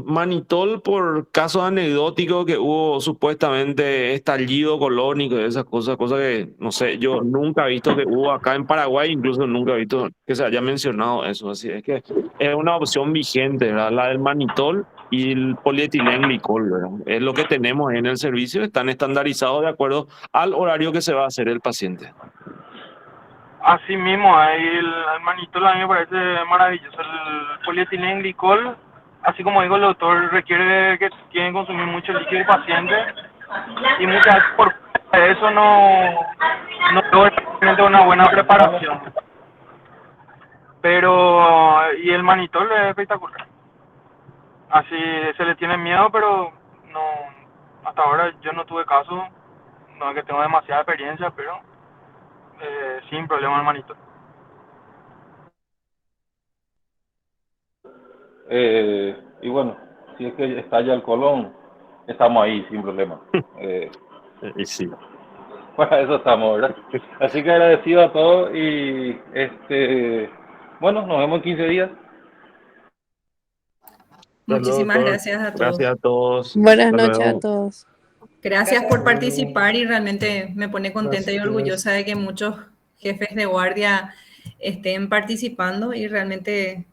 manitol por casos anecdóticos que hubo supuestamente estallido colónico y esas cosas que, no sé, yo nunca he visto que hubo acá en Paraguay, incluso nunca he visto que se haya mencionado eso. Así es que es una opción vigente, ¿verdad? La del manitol y el polietilenglicol, ¿verdad? Es lo que tenemos en el servicio, están estandarizados de acuerdo al horario que se va a hacer el paciente. Así mismo, ahí el manitol a mí me parece maravilloso. El polietilenglicol, así como digo el doctor, requiere que tienen que consumir mucho líquido el paciente y muchas veces por eso no logra realmente una buena preparación. Pero, y el manitol es espectacular. Así se le tiene miedo, pero no, hasta ahora yo no tuve caso, no es que tengo demasiada experiencia, pero sin problema el manitol. Y bueno, si es que estalla el colon, estamos ahí sin problema. Y sí. Para eso estamos, ¿verdad? Así que agradecido a todos y bueno, nos vemos en 15 días. Muchísimas Doctor. gracias a todos. Gracias a todos. Buenas Hasta noches luego. a todos. Gracias por participar y realmente me pone contenta y orgullosa de que muchos jefes de guardia estén participando y realmente